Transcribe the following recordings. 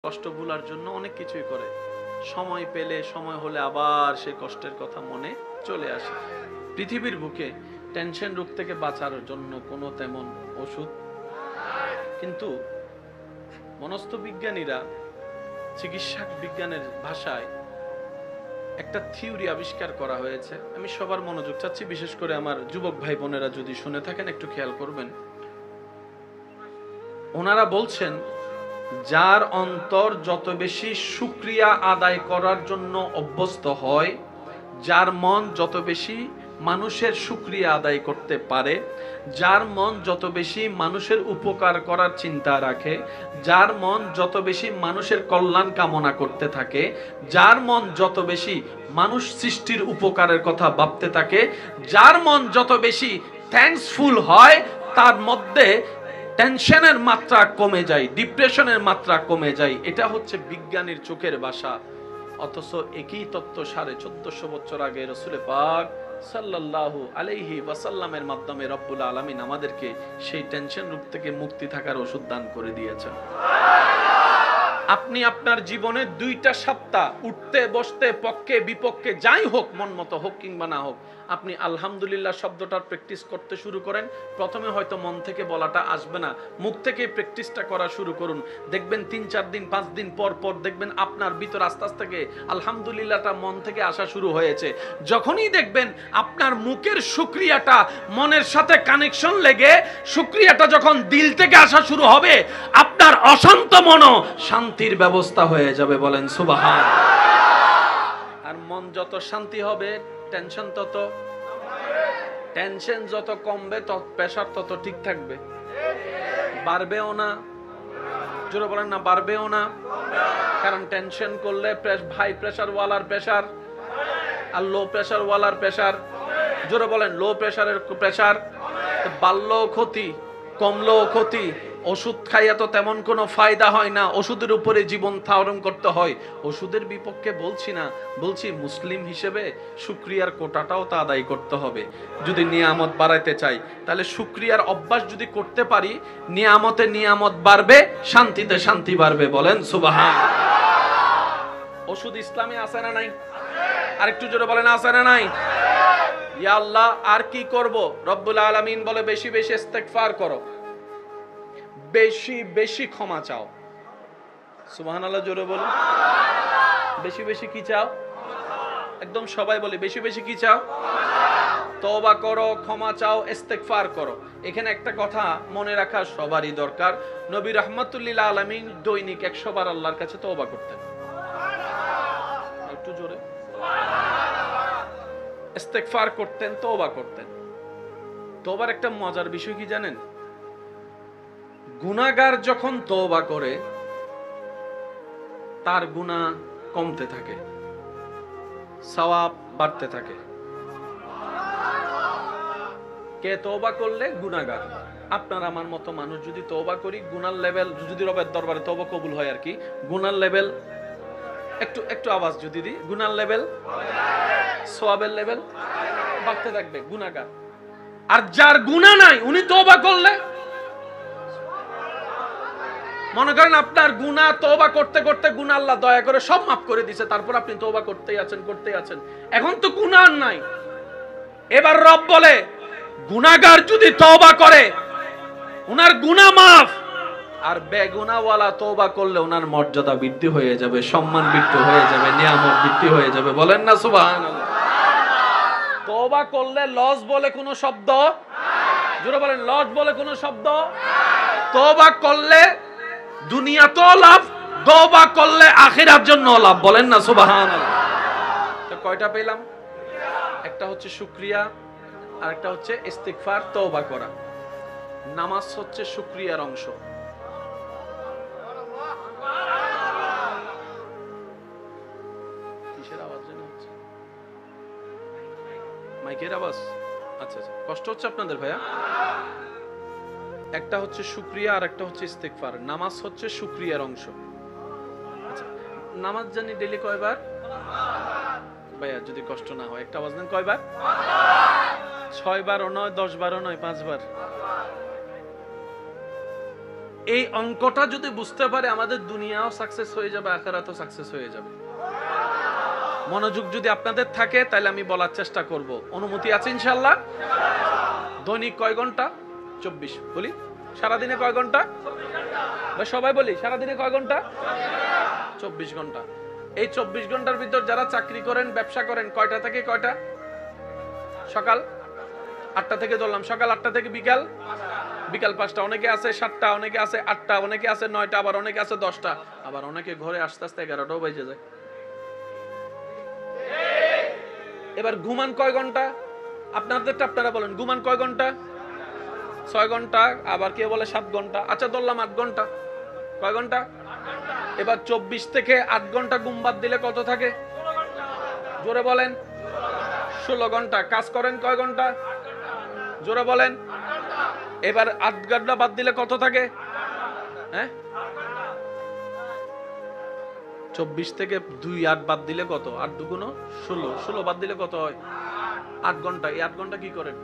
কষ্ট ভুলার জন্য অনেক কিছুই করে, সময় পেলে সময় হলে আবার সেই কষ্টের কথা মনে চলে আসে। পৃথিবীর বুকে টেনশন রোগ থেকে বাঁচার জন্য কোনো তেমন ওষুধ, কিন্তু মনস্তবিজ্ঞানীরা চিকিৎসা বিজ্ঞানের ভাষায় একটা থিওরি আবিষ্কার করা হয়েছে। আমি সবার মনোযোগ চাচ্ছি, বিশেষ করে আমার যুবক ভাই বোনেরা যদি শুনে থাকেন একটু খেয়াল করবেন। ওনারা বলছেন, যার অন্তর যত বেশি শুকরিয়া আদায় করার জন্য অভ্যস্ত হয়, যার মন যত বেশি মানুষের শুকরিয়া আদায় করতে পারে, যার মন যত বেশি মানুষের উপকার করার চিন্তা রাখে, যার মন যত বেশি মানুষের কল্যাণ কামনা করতে থাকে, যার মন যত বেশি মানুষ সৃষ্টির উপকারের কথা ভাবতে থাকে, যার মন যত বেশি থ্যাঙ্কসফুল হয়, তার মধ্যে টেনশনের মাত্রা কমে যায়, ডিপ্রেশনের মাত্রা কমে যায়। এটা হচ্ছে বিজ্ঞানীর চোখের ভাষা। অথচ একই তত্ত্ব 1450 বছর আগে রাসূল পাক সাল্লাল্লাহু আলাইহি ওয়াসাল্লামের মাধ্যমে রব্বুল আলামিন আমাদেরকে সেই টেনশন রূপ থেকে মুক্তি থাকার ওষুধ দান করে দিয়েছেন। আপনি আপনার জীবনে 2টা সপ্তাহ উঠতে বসতে পক্ষে বিপক্ষে যাই হোক, মন মতো হোক কিংবা না হোক, আপনি আলহামদুলিল্লাহ শব্দটার প্র্যাকটিস করতে শুরু করেন। প্রথমে হয়তো মন থেকে বলাটা আসবে না, মুখ থেকে প্র্যাকটিসটা করা শুরু করুন। দেখবেন 3-4 দিন 5 দিন পর পর দেখবেন আপনার ভিতর আস্তে আস্তে আলহামদুলিল্লাহটা মন থেকে আসা শুরু হয়েছে। যখনই দেখবেন আপনার মুখের শুকরিয়াটা মনের সাথে কানেকশন লেগে শুকরিয়াটা যখন দিল থেকে আসা শুরু হবে, আপনার অশান্ত মনও শান্তির ব্যবস্থা হয়ে যাবে। বলেন সুবহান। আর মন যত শান্তি হবে, টেনশন তত, টেনশন যত কমবে তত প্রেসার তত ঠিক থাকবে, বাড়বেও না। জোরে বলেন না, বাড়বেও না। কারণ টেনশন করলে হাই প্রেসার ওয়ালার প্রেসার আর লো প্রেসার ওয়ালার প্রেসার, জোরে বলেন লো প্রেসারের প্রেসার বাড়লেও ক্ষতি, কমলেও ক্ষতি। ওষুধ খাইয়া তো তেমন কোনো ফায়দা হয় না, ওষুধের উপরে জীবন ধারণ করতে হয়। ওষুধের বিপক্ষে বলছি না, বলছি মুসলিম হিসেবে শুকরিয়ার কোটাটাও তা আদায় করতে হবে। যদি নিয়ামত বাড়াইতে চাই, তাহলে শুকরিয়ার অভ্যাস যদি করতে পারি, নিয়ামতে নিয়ামত বাড়বে, শান্তিতে শান্তি বাড়বে। বলেন সুবহান। ওষুধ ইসলামে আছে না নাই? আরেকটু জোরে বলেন, আছে না নাই? ইয়া আল্লাহ, আর কি করব? রব্বুল আলামিন বলে বেশি বেশি ইস্তেগফার করো, বেশি বেশি ক্ষমা চাও। সুবহানাল্লাহ, জোরে বলো। বেশি বেশি কি চাও? একদম সবাই বলে বেশি বেশি কি চাও? তওবা করো, ক্ষমা চাও, ইস্তেগফার করো। এখানে একটা কথা মনে রাখা সবারই দরকার। নবী রাহমাতুল্লিল আলামিন দৈনিক 100 বার আল্লাহর কাছে তওবা করতেন। একটু জোরে। ইস্তেগফার করতেন, তওবা করতেন। তওবার একটা মজার বিষয় কি জানেন? গুনাহগার যখন তওবা করে, তার গুনাহ কমতে থাকে, সওয়াব বাড়তে থাকে। কে তওবা করলে? গুনাহগার। আপনার আমার মতো মানুষ যদি তওবা করি, গুনার লেভেল যদি রবের দরবারে তওবা কবুল হয় আর কি, গুনার লেভেল একটু একটু আওয়াজ যদি দিই, গুনার লেভেল, সওয়াবের লেভেল বাড়তে থাকবে। গুনাহগার। আর যার গুনাহ নাই, উনি তওবা করলে, মনে করেন আপনার গুনাহ, তওবা করতে করতে গুনাহ আল্লাহ দয়া করে সব মাফ করে দিয়েছে, তারপর আপনি তওবা করতেই আছেন। এখন তো গুনাহ নাই। এবার রব বলে, গুনাহগার যদি তওবা করে, উনার গুনাহ মাফ, আর বেগুনাহওয়ালা তওবা করলে উনার মর্যাদা বৃদ্ধি হয়ে যাবে, সম্মান বৃদ্ধি হয়ে যাবে, নিয়ামত বৃদ্ধি হয়ে যাবে। বলেন না সুবহানাল্লাহ। তওবা করলে লস বলে কোনো শব্দ নাই। জোরে বলেন, লস বলে কোনো শব্দ। তওবা করলে দুনিয়াতেও লাভ, তওবা করলে আখিরাতের জন্য লাভ। বলেন না সুবহানাল্লাহ। তো কয়টা পেলাম? একটা হচ্ছে শুকরিয়া, আর একটা হচ্ছে ইস্তিগফার, তওবা করা। নামাজ হচ্ছে শুকরিয়ার অংশ। কিসের আওয়াজ জানা হচ্ছে? মাইকের আওয়াজ? আচ্ছা আচ্ছা, কষ্ট হচ্ছে আপনাদের ভাইয়া? একটা হচ্ছে শুকরিয়া আর একটা হচ্ছে ইস্তেগফার। নামাজ হচ্ছে শুকরিয়ার অংশ। আচ্ছা, নামাজ জানি ডেইলি কয়বার? ভাইয়া যদি কষ্ট না হয় একটা আওয়াজ দেন, কয়বার? 6 বারও নয়, 10 বারও নয়, 5 বার। এই অঙ্কটা যদি বুঝতে পারে আমাদের দুনিয়াও সাকসেস হয়ে যাবে, আখিরাতও সাকসেস হয়ে যাবে। মনোযোগ যদি আপনাদের থাকে তাহলে আমি বলার চেষ্টা করব। অনুমতি আছে ইনশাআল্লাহ? দৈনিক কয় ঘন্টা? 24। বলি সারাদিনে কয় ঘন্টা? সবাই বলি সারাদিনে কয় ঘন্টা? 24 ঘন্টা। এই 24 ঘন্টার ভিতর যারা চাকরি করেন, ব্যবসা করেন, কয়টা থেকে কয়টা? সকাল 8টা থেকে ধরলাম, সকাল 8টা থেকে বিকাল 5টা। অনেকে আছে 7টা, অনেকে আছে 8টা, অনেকে আছে 9টা, আবার অনেকে আছে 10টা, আবার অনেকে ঘরে আস্তে আস্তে 11টাও বেজে যায়। এবার ঘুমান কয় ঘন্টা? আপনাদেরটা আপনারা বলেন, ঘুমান কয় ঘন্টা? 6 ঘন্টা, আবার কে বলে 7 ঘন্টা। আচ্ছা ধরলাম 8 ঘন্টা। কয় ঘন্টা? এবার 24 থেকে 8 ঘন্টা ঘুম বাদ দিলে কত থাকে? জোরে বলেন। 16 ঘন্টা। কাজ করেন কয় ঘন্টা? জোরে বলেন। এবার 8 ঘন্টা বাদ দিলে কত থাকে? হ্যাঁ, 24 থেকে 2 8 বাদ দিলে কত? 8 দুগুণ 16, 16 বাদ দিলে কত হয়? 8 ঘন্টা। এই 8 ঘন্টা কি করেন?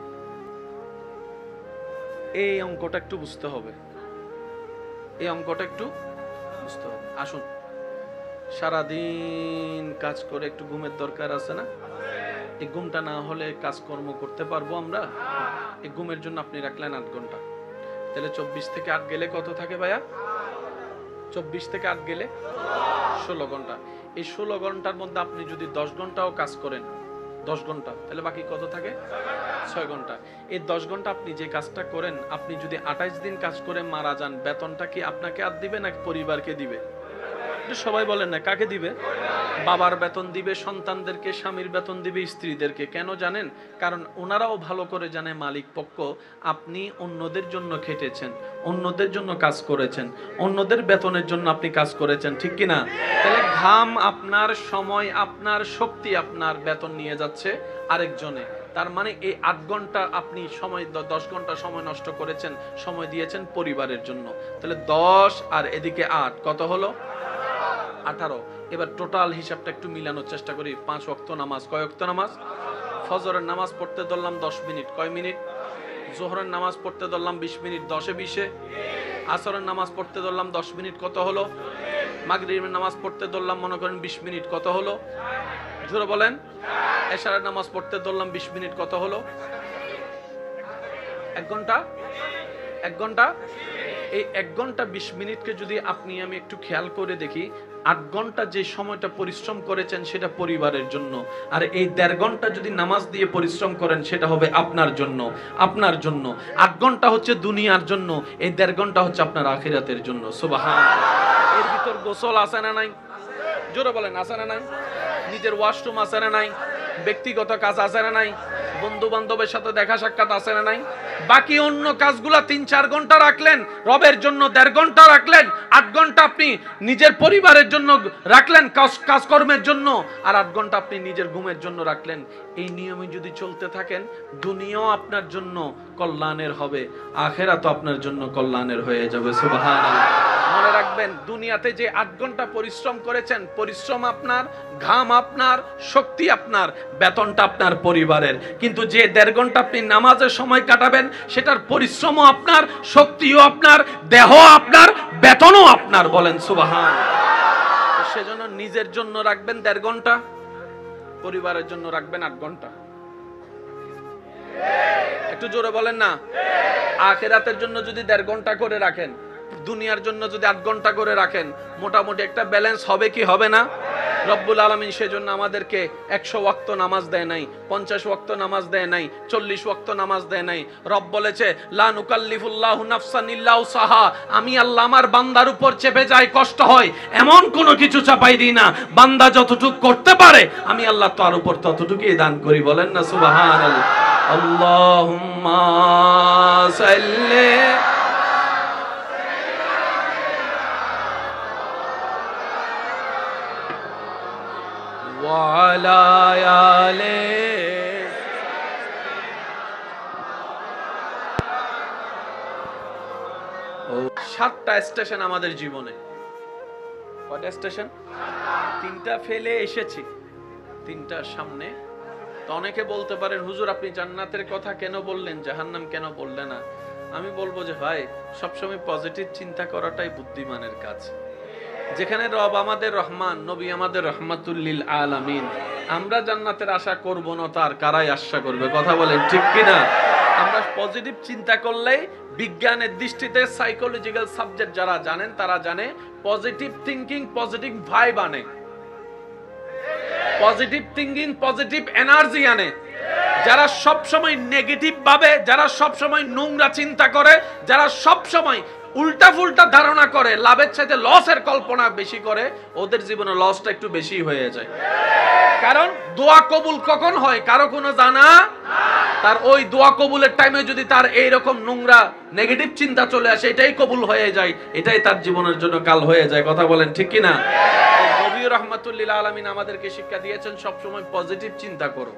এই অঙ্কটা একটু বুঝতে হবে, এই অঙ্কটা একটু বুঝতে হবে। আসুন, সারাদিন কাজ করে একটু ঘুমের দরকার আছে না? এই ঘুমটা না হলে কাজকর্ম করতে পারবো আমরা? এই ঘুমের জন্য আপনি রাখলেন 8 ঘন্টা, তাহলে 24 থেকে 8 গেলে কত থাকে ভাইয়া? 24 থেকে 8 গেলে 16 ঘন্টা। এই 16 ঘন্টার মধ্যে আপনি যদি 10 ঘন্টাও কাজ করেন, 10 ঘন্টা, তাহলে বাকি কত থাকে? 6 ঘন্টা। এই 10 ঘন্টা আপনি যে কাজটা করেন, আপনি যদি 28 দিন কাজ করে মারা যান, বেতনটা কি আপনাকে আর দিবে নাকি পরিবারকে দিবে? সবাই বলেন না, কাকে দিবে? বাবার বেতন দিবে, সন্তানদেরকে, স্বামীর বেতন দিবে, স্ত্রীদেরকে। কেন জানেন? কারণ ওনারাও ভালো করে জানে মালিক পক্ষ আপনি অন্যদের জন্য খেটেছেন, অন্যদের জন্য কাজ করেছেন, অন্যদের বেতনের জন্য আপনি কাজ করেছেন, ঠিক কিনা? তাহলে ঘাম আপনার, সময় আপনার, শক্তি আপনার, বেতন নিয়ে যাচ্ছে আরেকজনে। তার মানে এই 8 ঘন্টা আপনি সময়, 10 ঘন্টা সময় নষ্ট করেছেন, সময় দিয়েছেন পরিবারের জন্য। তাহলে 10 আর এদিকে 8 কত হলো? 18। এবার টোটাল হিসাবটা একটু মিলানোর চেষ্টা করি। 5 ওয়াক্ত নামাজ, কয় ওয়াক্ত নামাজ? ফজরের নামাজ পড়তে ধরলাম 10 মিনিট, কয় মিনিট? জোহরের নামাজ পড়তে ধরলাম 20 মিনিট, 10 এ 20 এ। আসরের নামাজ পড়তে ধরলাম 10 মিনিট, কত হলো? মাগরিবের নামাজ পড়তে ধরলাম মনে করেন 20 মিনিট, কত হলো? জোরে বলেন। এশারের নামাজ পড়তে ধরলাম 20 মিনিট, কত হলো? 1 ঘন্টা। 1 ঘন্টা। এই 1 ঘন্টা 20 মিনিটকে যদি আপনি আমি একটু খেয়াল করে দেখি, 8 ঘন্টা যে সময়টা পরিশ্রম করেছেন সেটা পরিবারের জন্য, আর এই 1.5 ঘন্টা যদি নামাজ দিয়ে পরিশ্রম করেন সেটা হবে আপনার জন্য, আপনার জন্য। 8 ঘন্টা হচ্ছে দুনিয়ার জন্য, এই 1.5 ঘন্টা হচ্ছে আপনার আখিরাতের জন্য। সুবহানাল্লাহ। এর ভিতর গোসল আছে না নাই? জোরে বলেন, আছে না নাই? নিজের ওয়াশরুম আছে না নাই? ব্যক্তিগত কাজ আছে না নাই? বন্ধু বান্ধবের সাথে দেখা সাক্ষাৎ আছে না নাই? বাকি অন্য কাজগুলা 3-4 ঘন্টা রাখলেন রবের জন্য, 1.5 ঘন্টা রাখলেন, 8 ঘন্টা আপনি নিজের পরিবারের জন্য রাখলেন, কাজকর্মের জন্য, আর 8 ঘন্টা আপনি নিজের ঘুমের জন্য রাখলেন। এই নিয়মে যদি চলতে থাকেন, দুনিয়াও আপনার জন্য কল্যাণের হবে, আখিরাতও আপনার জন্য কল্যাণের হয়ে যাবে। সুবহানাল্লাহ। মনে রাখবেন, দুনিয়াতে যে 8 ঘন্টা পরিশ্রম করেছেন, পরিশ্রম আপনার, ঘাম আপনার, শক্তি আপনার, বেতনটা আপনার পরিবারের। কিন্তু যে 1.5 ঘন্টা আপনি নামাজের সময় কাটাবেন, সেটার পরিশ্রমও আপনার, শক্তিও আপনার, দেহ আপনার, বেতনও আপনার। বলেন সুবহানাল্লাহ। সেজন্য নিজের জন্য রাখবেন 1.5 ঘন্টা, পরিবারের জন্য রাখবেন 8 ঘন্টা। একটু জোরে বলেন না। আখিরাতের জন্য যদি 1.5 ঘন্টা করে রাখেন, দুনিয়ার জন্য যদি 8 ঘন্টা করে রাখেন, মোটামুটি একটা ব্যালেন্স হবে কি হবে না? রব্বুল আলামিন সেজন্য আমাদেরকে 100 ওয়াক্ত নামাজ দেয় নাই, 50 ওয়াক্ত নামাজ দেয় নাই, 40 ওয়াক্ত নামাজ দেয় নাই। রব বলেছে, লা নুকাল্লিফুল্লাহু নাফসান ইল্লা উসাহা। আমি আল্লাহ আমার বান্দার উপর চেপে যায়, কষ্ট হয় এমন কোনো কিছু চাপাই দিই না। বান্দা যতটুকু করতে পারে আমি আল্লাহ তার উপর ততটুকুই দান করি। বলেন না সুবহানাল্লাহ। আল্লাহুম্মা সাল্লি ওয়ালা আলে। 7টা স্টেশন আমাদের জীবনে। কয়টা স্টেশন? 3টা ফেলে এসেছি, 3টার সামনে। তো অনেকে বলতে পারেন, হুজুর আপনি জান্নাতের কথা কেন বললেন, জাহান্নাম কেন বললেন না? আমি বলবো যে ভাই সবসময় পজিটিভ চিন্তা করাটাই বুদ্ধিমানের কাজ। যেখানে রব আমাদের রহমান, নবী আমাদের রহমাতুল লিল আলামিন, আমরা জান্নাতের আশা করব না তার কারাই আশা করবে? কথা বলেন ঠিক কিনা? আমরা পজিটিভ চিন্তা করলেই, বিজ্ঞানের দৃষ্টিতে সাইকোলজিক্যাল সাবজেক্ট যারা জানেন তারা জানে পজিটিভ থিংকিং পজিটিভ ভাইব আনে, পজিটিভ থিংকিং পজিটিভ এনার্জি আনে। যারা সব সময় নেগেটিভ ভাবে, যারা সব সময় নোংরা চিন্তা করে, যারা সব সময় উল্টা ফুল্টা ধারণা করে, লাভের চাইতে লসের কল্পনা বেশি করে, ওদের জীবনে লসটা একটু বেশি হয়ে যায়। কারণ দোয়া কবুল কখন হয় কারো কোনো জানা, তার ওই দোয়া কবুলের টাইমে যদি তার এইরকম নোংরা নেগেটিভ চিন্তা চলে আসে, এটাই কবুল হয়ে যায়, এটাই তার জীবনের জন্য কাল হয়ে যায়। কথা বলেন ঠিক কিনা? নবী রাহমাতুল লিল আলামিন আমাদেরকে শিক্ষা দিয়েছেন সবসময় পজিটিভ চিন্তা করো।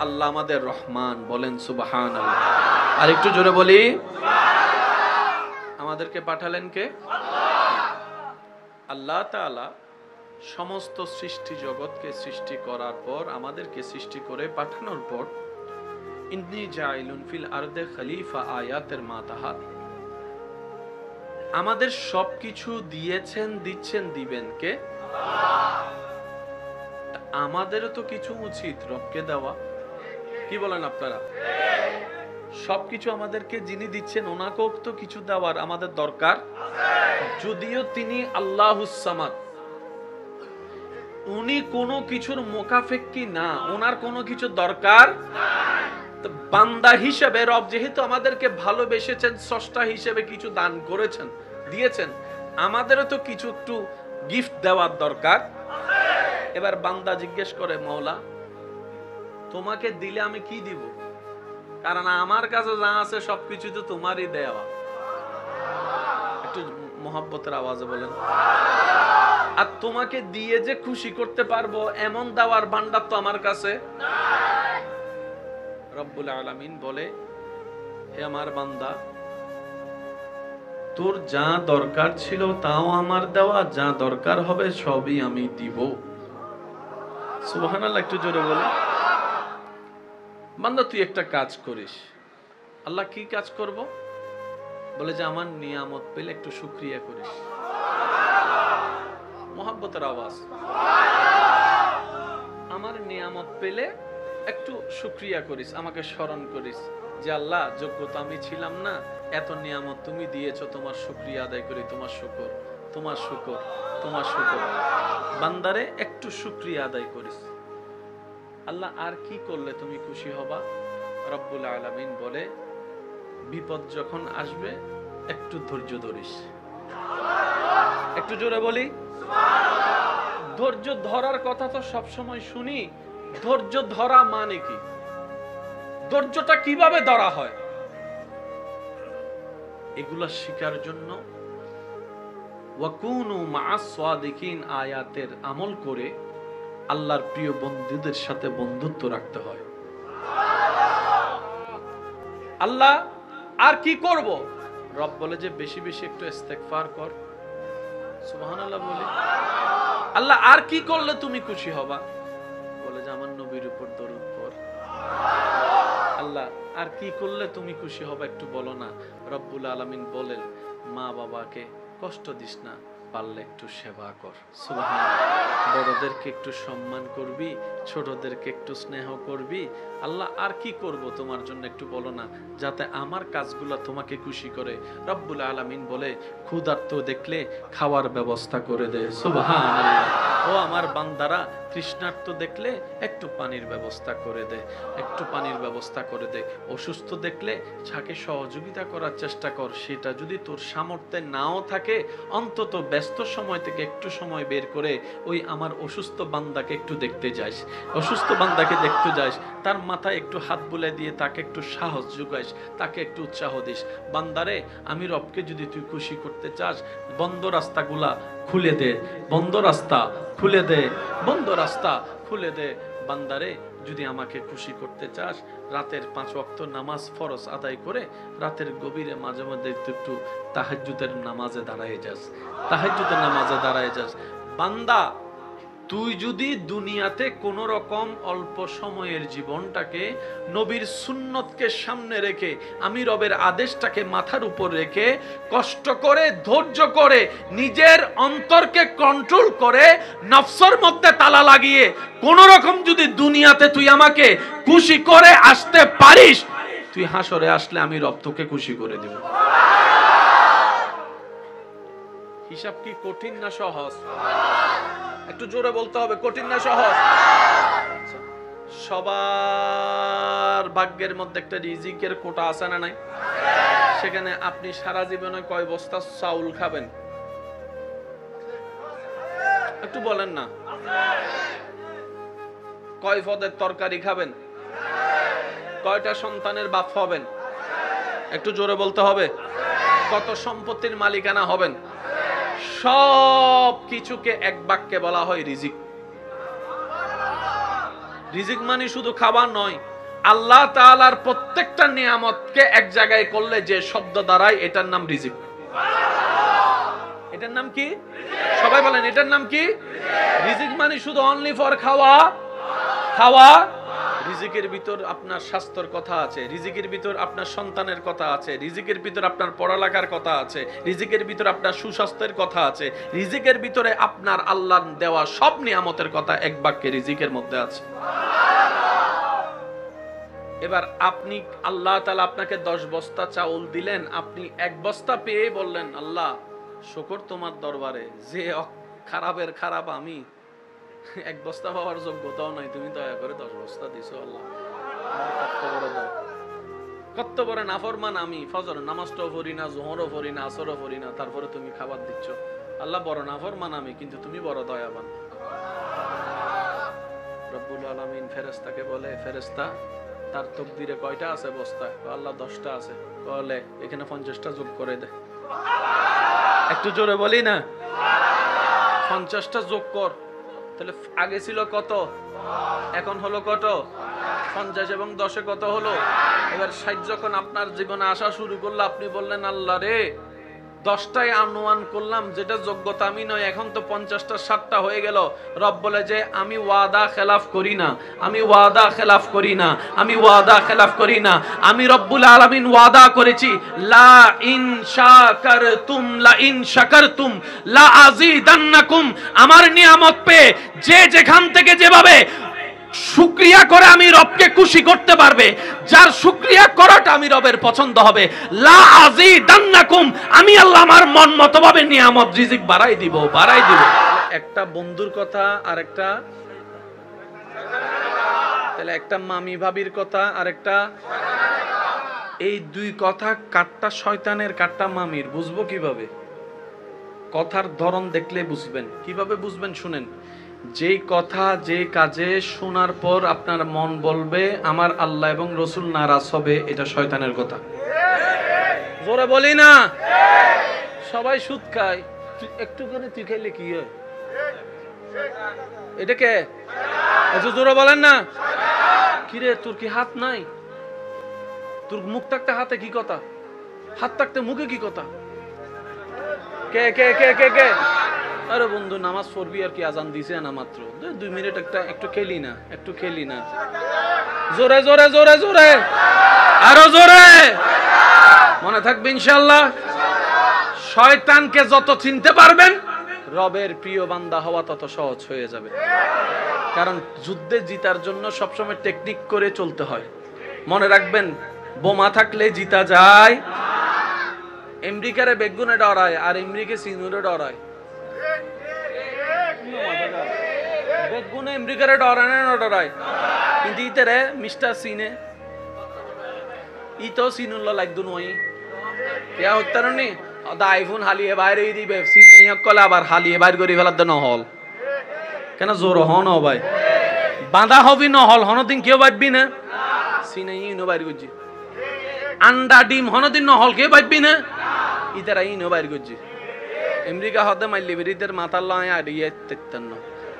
আল্লাহ আমাদের রহমান, বলেন সুবহানাল্লাহ। আর একটু জোরে বলি, আমাদেরকে পাঠালেন কে? আল্লাহ তাআলা সমস্ত সৃষ্টি জগৎকে সৃষ্টি করার পর, আমাদেরকে সৃষ্টি করে পাঠানোর পর, ইন্নী জাইলুন ফিল আরদে খলিফা আয়াতের মাতাহাত, আমাদের সবকিছু দিয়েছেন, দিচ্ছেন, দিবেন কে? আমাদেরও তো কিছু উচিত রবকে দেওয়া। কি বলেন আপনারা? সবকিছু আমাদেরকে যিনি দিচ্ছেন ওনাকেও তো কিছু দেওয়ার আমাদের দরকার। যদিও তিনি আল্লাহুস সামাদ, উনি কোনো কিছুর মোকাফেক্কি না, ওনার কোনো কিছু দরকার। বান্দা হিসেবে রব যেহেতু আমাদেরকে ভালোবেসেছেন, স্রষ্টা হিসেবে কিছু দান করেছেন, দিয়েছেন, আমাদেরও তো কিছু একটু গিফট দেওয়ার দরকার। এবার বান্দা জিজ্ঞেস করে, মওলা তোমাকে দিলে আমি কি দিব? কারণ আমার কাছে যা আছে সবকিছু তো তোমারই দেওয়া। একটু মহব্বতের আওয়াজে বলেন। আর তোমাকে দিয়ে যে খুশি করতে পারবো এমন দেওয়ার ভান্ডার তো আমার কাছে নাই। রব্বুল আলামিন বলে, হে আমার বান্দা, তোর যা দরকার ছিল তাও আমার দেওয়া, যা দরকার হবে সবই আমি দিব। সুবহানাল্লাহ, একটু জোরে বলে। বান্দা তুই একটা কাজ করিস। আল্লাহ কি কাজ করব? বলে যে আমার নিয়ামত পেলে একটু শুকরিয়া করিস। মহব্বতের আওয়াজ। আমার নিয়ামত পেলে একটু শুকরিয়া করিস, আমাকে স্মরণ করিস যে আল্লাহ যোগ্যতা আমি ছিলাম না, এত নিয়ামত তুমি দিয়েছো, তোমার শুকরিয়া আদায় করি। তোমার শুকর, তোমার শুকর, তোমার শুকর। বান্দারে একটু শুকরিয়া আদায় করিস। আল্লাহ আর কি করলে তুমি খুশি হবা? রব্বুল আলামিন বলে, বিপদ যখন আসবে একটু ধৈর্য ধরিস। একটু জোরে বলি। ধৈর্য ধরার কথা তো সব সময় শুনি, ধৈর্য ধরা মানে কি? ধৈর্যটা কিভাবে ধরা হয়? এগুলা শিকার জন্য ওয়াকুনু মা'আস সাদিকিন আয়াতের আমল করে আল্লাহর প্রিয় বন্ধুদের সাথে বন্ধুত্ব রাখতে হয়। আল্লাহ আর কি করব? রব বলে যে বেশি বেশি একটু ইস্তেগফার কর। সুবহানাল্লাহ বলি। আল্লাহ আর কি করলে তুমি খুশি হবা? বলে যে আমার নবীর উপর দরুদ পড়। আল্লাহ আর কি করলে তুমি খুশি হবা একটু বলো না। রব্বুল আলামিন বলেন, মা বাবাকে কষ্ট দিস না, পারলে একটু সেবা কর। সুবহানাল্লাহ। বড়দেরকে একটু সম্মান করবি, ছোটদেরকে একটু স্নেহ করবি। আল্লাহ আর কি করব তোমার জন্য একটু বলো না, যাতে আমার কাজগুলো তোমাকে খুশি করে। রব্বুল আলামিন বলে, ক্ষুধার্ত দেখলে খাওয়ার ব্যবস্থা করে দে। সুবহানাল্লাহ। ও আমার বান্দারা, তৃষ্ণার্ত দেখলে একটু পানির ব্যবস্থা করে দে, একটু পানির ব্যবস্থা করে দে। অসুস্থ দেখলে তাকে সহযোগিতা করার চেষ্টা কর। সেটা যদি তোর সামর্থ্যে নাও থাকে, অন্তত ব্যস্ত সময় থেকে একটু সময় বের করে ওই আমার অসুস্থ বান্দাকে একটু দেখতে যাস, অসুস্থ বান্দাকে দেখতে যাস, তার মাথায় একটু হাত বুলাই দিয়ে তাকে একটু সাহস যোগাইস, তাকে একটু উৎসাহ দিস। বান্দারে, আমি রবকে যদি তুই খুশি করতে চাস, বন্ধ রাস্তাগুলা খুলে দে, বন্ধ রাস্তা খুলে দে, বন্ধ রাস্তা খুলে দে। বান্দারে, যদি আমাকে খুশি করতে চাস, রাতের 5 ওয়াক্ত নামাজ ফরজ আদায় করে রাতের গভীরে মাঝে মধ্যে একটু তাহাজ্জুদের নামাজে দাঁড়ায় যাস, তাহাজ্জুদের নামাজে দাঁড়ায় যাস। বান্দা, তুই যদি দুনিয়াতে কোন রকম অল্প সময়ের জীবনটাকে নবীর সুন্নতকে সামনে রেখে, আমি রবের আদেশটাকে মাথার উপর রেখে, কষ্ট করে ধৈর্য করে নিজের অন্তরকে কন্ট্রোল করে নফসের মধ্যে তালা লাগিয়ে কোন রকম যদি দুনিয়াতে তুই আমাকে খুশি করে আসতে পারিস, তুই হাসরে আসলে আমি রব তোকে খুশি করে দেব। হিসাব কি কঠিন না সহজ? একটু জোরে বলতে হবে, কঠিন না সহজ? সবার ভাগ্যের মধ্যে একটা রিজিকের কোটা আছে না নাই? সেখানে আপনি সারা জীবনে কয় বস্তা চাউল খাবেন একটু বলেন না? কয় পদের তরকারি খাবেন? কয়টা সন্তানের বাপ হবেন? একটু জোরে বলতে হবে। কত সম্পত্তির মালিকানা হবেন? সব কিছুকে এক বাক্যে বলা হয় রিজিক। রিজিক মানে শুধু খাবার নয়, আল্লাহ তাআলার প্রত্যেকটা নিয়ামতকে এক জায়গায় করলে যে শব্দ দাঁড়ায় এটার নাম রিজিক। এটার নাম কি? সবাই বলেন এটার নাম কি? রিজিক মানে শুধু অনলি ফর খাওয়া। খাওয়া রিজিকের ভিতর আপনার স্বাস্থ্যের কথা আছে, রিজিকের ভিতর আপনার সন্তানের কথা আছে, রিজিকের ভিতর আপনার পড়ালেখার কথা আছে, রিজিকের ভিতর আপনার সুস্বাস্থ্যের কথা আছে, রিজিকের ভিতরে আপনার আল্লাহর দেওয়া সব নিয়ামতের কথা এক বাক্যে রিজিকের মধ্যে আছে। এবার আপনি, আল্লাহ তাআলা আপনাকে 10 বস্তা চাউল দিলেন, আপনি 1 বস্তা পেয়ে বললেন আল্লাহ শুকর তোমার দরবারে, যে খারাপের খারাপ আমি, 1 বস্তা পাওয়ার যোগ্যতাও নাই, তুমি দয়া করে 10 বস্তা দিছো আল্লাহ। কত বড় নাফরমান আমি, ফজর নামাজটাও পড়ি না, যোহরও পড়ি না, আসরও পড়ি না, তারপরে তুমি খাবার দিচ্ছ। আল্লাহ বড় নাফরমান আমি, কিন্তু তুমি বড় দয়াবান। রব্বুল আলামিন ফেরেশতাকে বলে, ফেরেশতা তার তকদিরে কয়টা আছে বস্তা? আল্লাহ 10টা আছে। বলে এখানে 50টা যোগ করে দে। একটু জোরে বলি না? 50টা যোগ কর। তাহলে আগে ছিল কত, এখন হলো কত? 50 এবং 10 কত হলো? এবার 60 যখন আপনার জীবনে আসা শুরু করলো, আপনি বললেন আল্লাহ রে 10টাই আনুমান করলাম, যেটা যোগ্যতা আমি নয়, এখন তো 50টা 60টা হয়ে গেল। রব বলে যে আমি ওয়াদা খেলাফ করি না, আমি ওয়াদা খেলাফ করি না, আমি ওয়াদা খেলাফ করি না। আমি রব্বুল আলামিন ওয়াদা করেছি, লা ইন শাকারতুম লা ইন শাকারতুম লা আযীদান্নাকুম। আমার নিয়ামত পেয়ে যে যেখান থেকে যেভাবে শুকরিয়া করে আমি রবকে খুশি করতে পারবে, যার শুকরিয়া করাটা আমি রবের পছন্দ হবে, লা আযীদান্নাকুম, আমি আল্লাহ আমার মন মতো ভাবে নিয়ামত রিজিক বাড়াই দিব, বাড়াই দিব। একটা বন্ধুর কথা আর একটা, তাহলে একটা মামি ভাবির কথা আর একটা, এই দুই কথা কাটটা শয়তানের কাটটা মামির, বুঝবো কিভাবে? কথার ধরন দেখলে বুঝবেন। কিভাবে বুঝবেন শুনেন। যেই কথা যে কাজে শোনার পর আপনার মন বলবে আমার আল্লাহ এবং রসুল নারাজ হবে, এটা শয়তানের কথা। জোরে বলি না? সবাই সুদ খায়, একটু করে তুই খাইলে কি হয়? এটা কে? জোরে বলেন না? কিরে তোর কি হাত নাই? তোর মুখ থাকতে হাতে কি কথা? হাত থাকতে মুখে কি কথা? কে কে কে কে কে? আরে বন্ধু নামাজ পড়বি আর কি, আজান দিছে না মাত্র, 2 মিনিট একটু খেলি না, একটু খেলি না। জোরে জোরে জোরে জোরে, আরো জোরে, মনে থাকবে ইনশাআল্লাহ। শয়তানকে যত চিনতে পারবেন, রবের প্রিয় বান্দা হওয়া তত সহজ হয়ে যাবে। কারণ যুদ্ধে জিতার জন্য সবসময় টেকনিক করে চলতে হয়। মনে রাখবেন, বোমা থাকলে জিতা যায়। আমেরিকারে বেগুনে ডরায় আর আমেরিকা সিনুরে ডরায়। বেগুনে আমেরিকারে ডরায় না ডরায়, কিন্তু ইতারে মিস্টার সিনে ইতো সিনুল লাগদু নই ইয়া হত্তারনি দা আইফোন হালিয়ে বাইরে দিবে, সিনে ইয়া কলা আবার হালিয়ে বাইর করে ফেলার দেন হল কেন? জোর হন ভাই, বাঁধা হবি ন হল হনদিন কেউ বাঁধবি না, সিনে ইনো বাইর করছি। আন্ডা ডিম হনদিন ন হল কেউ বাঁধবি না, ইতারা ইনো বাইর করছি। আমেরিকা হতে মাইলি বেরিদের মাথার লাই আড়িয়ে তেতেন না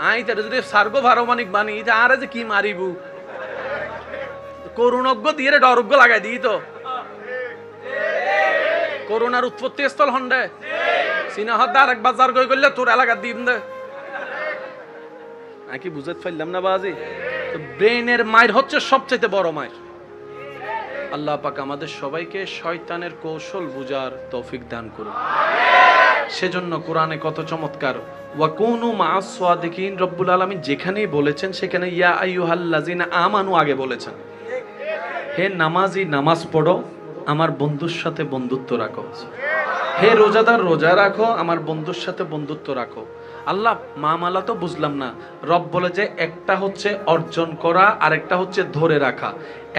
আই তারা যদি সার্গো ভারমানিক বানি এটা আর যে কি মারিবু, করুণজ্ঞ দিয়ে ডরজ্ঞ লাগাই দিই তো। করোনার উৎপত্তি স্থল হন্ডে চীনা হদ্দে আরেক বাজার গই করলে তোর এলাকা দিন দে। আমি কি বুঝাতে পারলাম না বাজি? তো ব্রেনের মায়ের হচ্ছে সবচেয়ে বড় মায়ের। আল্লাহ পাক আমাদের সবাইকে শয়তানের কৌশল বুঝার তৌফিক দান করুন। সেজন্য কোরআনে কত চমৎকার ওয়াকুনু মা'আস সাদিকিন, রব্বুল আলামিন যেখানেই বলেছেন সেখানে ইয়া আইয়ুহাল্লাযিনা আমানু আগে বলেছেন। হে নামাজি নামাজ পড়ো, আমার বন্ধুর সাথে বন্ধুত্ব রাখো। হে রোজাদার রোজা রাখো, আমার বন্ধুর সাথে বন্ধুত্ব রাখো। আল্লাহ মামালা তো বুঝলাম না। রব বলে যে একটা হচ্ছে অর্জন করা আর একটা হচ্ছে ধরে রাখা।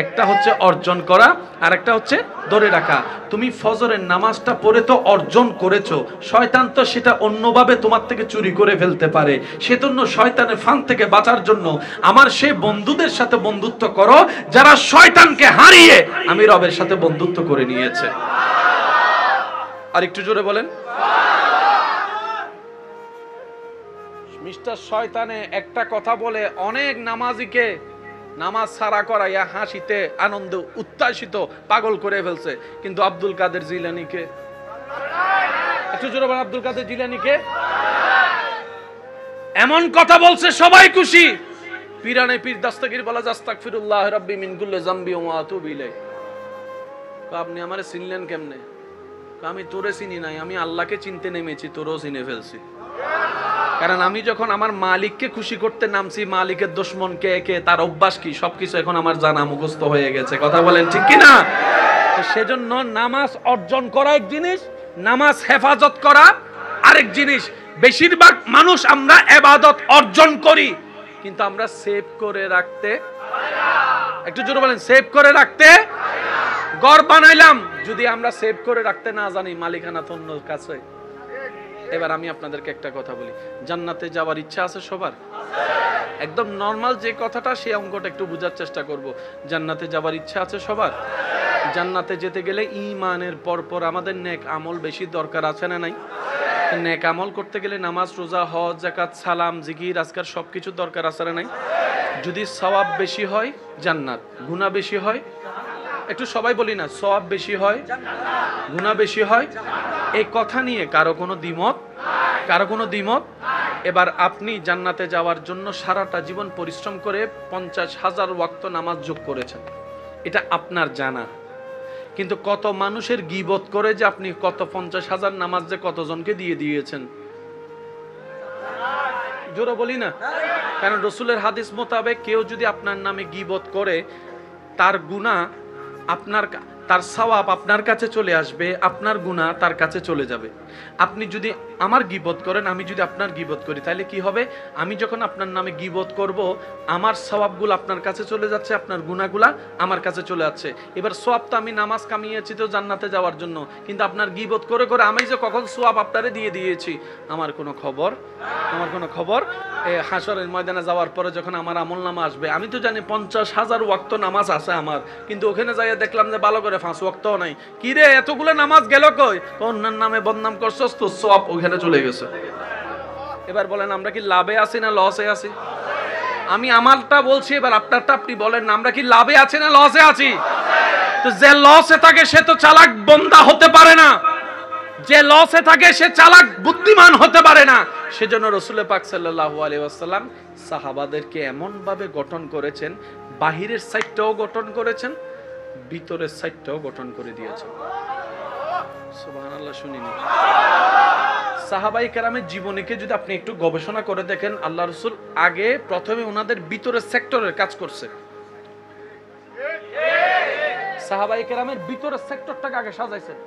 একটা হচ্ছে অর্জন করা আর একটা হচ্ছে ধরে রাখা। তুমি ফজরের নামাজটা পড়ে তো অর্জন করেছো, শয়তান তো সেটা অন্যভাবে তোমার থেকে চুরি করে ফেলতে পারে। সেজন্য শয়তানের ফান থেকে বাঁচার জন্য আমার সেই বন্ধুদের সাথে বন্ধুত্ব করো যারা শয়তানকে হারিয়ে আমি রবের সাথে বন্ধুত্ব করে নিয়েছে। আর একটু জোরে বলেন। মিস্টার শয়তানে একটা কথা বলে অনেক নামাজিকে নামাজ সারা করাইয়া হাসিতে আনন্দ উত্তাসিত পাগল করে ফেলছে। কিন্তু আব্দুল কাদের জিলানীকে, একটু জোরে বলেন, আব্দুল কাদের জিলানীকে এমন কথা বলছে সবাই খুশি। পীরানে পীর দাস্তাগীর বলা আস্তাগফিরুল্লাহ রাব্বি মিন কুল্লি যামবি ওয়া আতুবু ইলাইহি। আপনি আমারে চিনলেন কেমনে? আমি তোরে চিনি নাই, আমি আল্লাহকে চিনতে নেমেছি, তোরও চিনে ফেলছি। কারণ আমি যখন আমার মালিককে খুশি করতে নামছি, মালিকের দুশমন কে কে, তার অভ্যাস কি, সবকিছু এখন আমার জানা মুখস্থ হয়ে গেছে। কথা বলেন ঠিক কি না? সেজন্য নামাজ অর্জন করা এক জিনিস, নামাজ হেফাজত করা আরেক জিনিস। বেশিরভাগ মানুষ আমরা ইবাদত অর্জন করি কিন্তু আমরা সেভ করে রাখতে, একটু জোরে বলেন, সেভ করে রাখতে। ঘর বানাইলাম, যদি আমরা সেভ করে রাখতে না জানি মালিকানা তো অন্য কাছে। এবার আমি আপনাদেরকে একটা কথা বলি, জান্নাতে যাওয়ার ইচ্ছা আছে সবার? একদম নরমাল যে কথাটা সেই অঙ্কটা একটু বোঝার চেষ্টা করব। জান্নাতে যাওয়ার ইচ্ছা আছে সবার? জান্নাতে যেতে গেলে ঈমানের পরপর আমাদের নেক আমল বেশি দরকার আছে না নাই? নেক আমল করতে গেলে নামাজ, রোজা, হজ, যাকাত, সালাম, জিকির, আজকার সবকিছু দরকার আছে না নাই? যদি সওয়াব বেশি হয় জান্নাত, গুনাহ বেশি হয়, একটু সবাই বলি না, সওয়াব বেশি হয় গুনাহ বেশি হয়, এই কথা নিয়ে কারো কোনো দ্বিমত? কারো কোনো দ্বিমত? এবার আপনি জান্নাতে যাওয়ার জন্য সারাটা জীবন পরিশ্রম করে 50,000 ওয়াক্ত নামাজ যোগ করেছেন, এটা আপনার জানা। কিন্তু কত মানুষের গীবত করে যে আপনি কত 50,000 নামাজ যে কতজনকে দিয়ে দিয়েছেন, জোরে বলি না। কারণ রসুলের হাদিস মোতাবেক কেউ যদি আপনার নামে গীবত করে, তার গুনাহ আপনার, তার সওয়াব আপনার কাছে চলে আসবে, আপনার গুনাহ তার কাছে চলে যাবে। আপনি যদি আমার গীবত করেন, আমি যদি আপনার গীবত করি, তাহলে কি হবে? আমি যখন আপনার নামে গীবত করব, আমার সওয়াবগুলো আপনার কাছে চলে যাচ্ছে, আপনার গুনাহগুলা আমার কাছে চলে যাচ্ছে। এবার সওয়াব তো আমি নামাজ কামিয়েছি তো জান্নাতে যাওয়ার জন্য, কিন্তু আপনার গীবত করে করে আমি যে কখন সওয়াব আপনারে দিয়ে দিয়েছি আমার কোনো খবর, আমার কোনো খবর। হাসরের ময়দানে যাওয়ার পরে যখন আমার আমলনামা আসবে, আমি তো জানি 50,000 ওয়াক্ত নামাজ আছে আমার, কিন্তু ওখানে যাইয়া দেখলাম যে ভালো করে 5 ওয়াক্তও নাই। কি রে এতগুলো নামাজ গেল কই? অন্যের নামে বদনাম করছস তো সওয়াব ওখানে চলে গেছে। এবার বলেন আমরা কি লাভে আছি না লসে আছি? আমি আমারটা বলছি, এবার আপনারটা আপনি বলেন না, আমরা কি লাভে আছি না লসে আছি? তো যে লসে থাকে সে তো চালাক বান্দা হতে পারে না, যে লসে থাকে সে চালাক বুদ্ধিমান হতে পারে না। সেজন্য রাসূল পাক সাল্লাল্লাহু আলাইহি ওয়াসাল্লাম সাহাবাদেরকে এমন ভাবে গঠন করেছেন, বাহিরের সাইডটাও গঠন করেছেন, ভিতরের সাইডটাও গঠন করে দিয়েছেন। সুবহানাল্লাহ, শুনিনি? সাহাবায়ে কেরামের জীবনীকে যদি আপনি একটু গবেষণা করে দেখেন, আল্লাহ রাসূল আগে প্রথমে ওনাদের ভিতরের সেক্টরের কাজ করছে। সাহাবায়ে কেরামের ভিতরের সেক্টরটাকে আগে সাজাইছেন,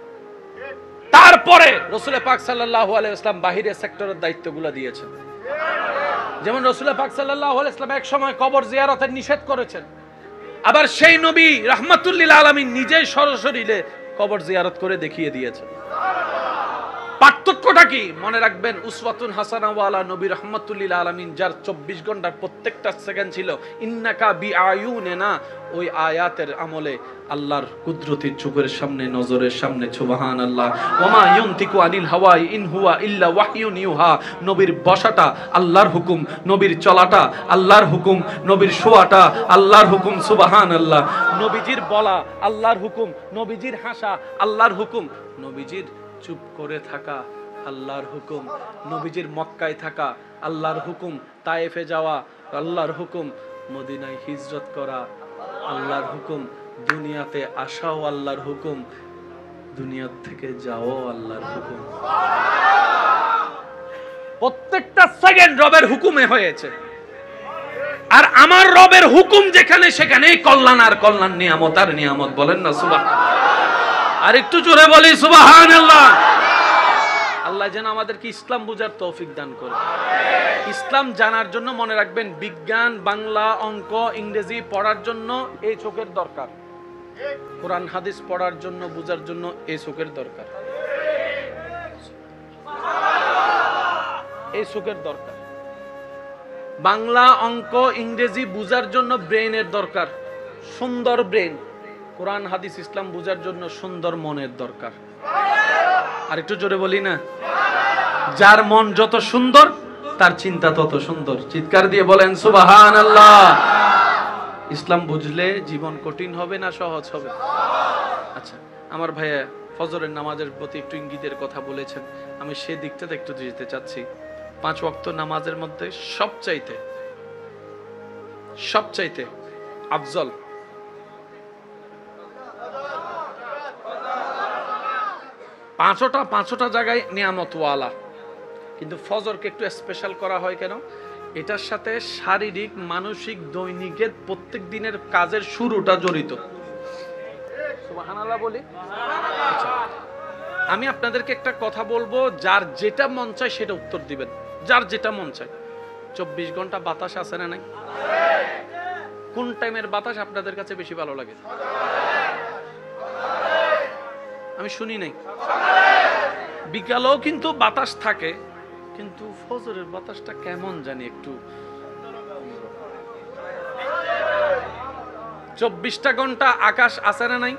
তারপরে রাসূল পাক সাল্লাল্লাহু আলাইহি ওয়াসাল্লাম বাহিরের সেক্টরের দায়িত্বগুলো দিয়েছেন। যেমন রাসূল পাক সাল্লাল্লাহু আলাইহি ওয়াসাল্লাম এক সময় কবর জিয়ারতের নিষেধ করেছেন, আবার সেই নবী রাহমাতুল লিল আলামিন নিজেই সরাসরি কবর জিয়ারত করে দেখিয়ে দিয়েছেন। পার্থক্যটা কি মনে রাখবেন, উসওয়াতুন হাসানা ওয়ালা নবী রাহমাতুল লিল আলামিন, যার 24 ঘন্টার প্রত্যেকটা সেকেন্ড ছিল ইন্নাকা বিআয়ুনিনা, ওই আয়াতের আমলে আল্লাহর কুদরতি চোখের সামনে, নজরের সামনে। সুবহানাল্লাহ। ওমা ইয়ানতিকু আনিল হাওয়া ইন হুয়া ইল্লা ওয়াহয়ুন ইউহা, নবীর বসাটা আল্লাহর হুকুম, নবীর চলাটা আল্লাহর হুকুম, নবীর শোয়াটা আল্লাহর হুকুম। সুবহানাল্লাহ। নবীজির বলা আল্লাহর হুকুম, নবীজির হাসা আল্লাহর হুকুম, নবীজির চুপ করে থাকা আল্লাহর হুকুম, নবীজির মক্কায় থাকা আল্লাহর হুকুম, তায়েফে যাওয়া আল্লাহর হুকুম, মদিনায় হিজরত করা আল্লাহর হুকুম, দুনিয়াতে আসাও আল্লাহর হুকুম, দুনিয়া থেকে যাও আল্লাহর হুকুম। প্রত্যেকটা সেকেন্ড রবের হুকুমে হয়েছে। আর আমার রবের হুকুম যেখানে সেখানেই কল্যাণ আর কল্যাণ, নিয়ামত আর নিয়ামত। বলেন না সুবহান। আর একটু জোরে বলি সুবহানাল্লাহ। আল্লাহ যেন আমাদেরকে ইসলাম বুঝার তৌফিক দান করে। ইসলাম জানার জন্য মনে রাখবেন, বিজ্ঞান, বাংলা, অঙ্ক, ইংরেজি পড়ার জন্য এই চোখের দরকার, কোরআন হাদিস পড়ার জন্য বুঝার জন্য এই চোখের দরকার, এই চোখের দরকার। বাংলা, অঙ্ক, ইংরেজি বুঝার জন্য ব্রেইনের দরকার, সুন্দর ব্রেন। কোরআন হাদিস ইসলাম বুঝার জন্য সুন্দর মনের দরকার। আর একটু জোরে বলি না, যার মন যত সুন্দর তার চিন্তা তত সুন্দর। চিৎকার দিয়ে বলেন সুবহানাল্লাহ। ইসলাম বুঝলে জীবন কঠিন হবে না সহজ হবে? আচ্ছা, আমার ভাইয়া ফজরের নামাজের প্রতি একটু ইঙ্গিতের কথা বলেছেন, আমি সেই দিকটাতে একটু যেতে চাচ্ছি। 5 ওয়াক্ত নামাজের মধ্যে সবচাইতে আফজল পাঁচটা জায়গায় নিয়ামতওয়ালা, কিন্তু ফজরকে একটু স্পেশাল করা হয় কেন? এটার সাথে শারীরিক, মানসিক, দৈনিকের প্রত্যেক দিনের কাজের শুরুটা জড়িত। সুবহানাল্লাহ বলি। আচ্ছা, আমি আপনাদেরকে একটা কথা বলবো, যার যেটা মন চায় সেটা উত্তর দিবেন। যার যেটা মন চায়। 24 ঘন্টা বাতাস আছে না নাই? কোন টাইমের বাতাস আপনাদের কাছে বেশি ভালো লাগে? আমি শুনি নাই। বিকালেও কিন্তু বাতাস থাকে, কিন্তু ফজরের বাতাসটা কেমন জানি একটু। 24টা ঘন্টা আকাশ আছে না নাই?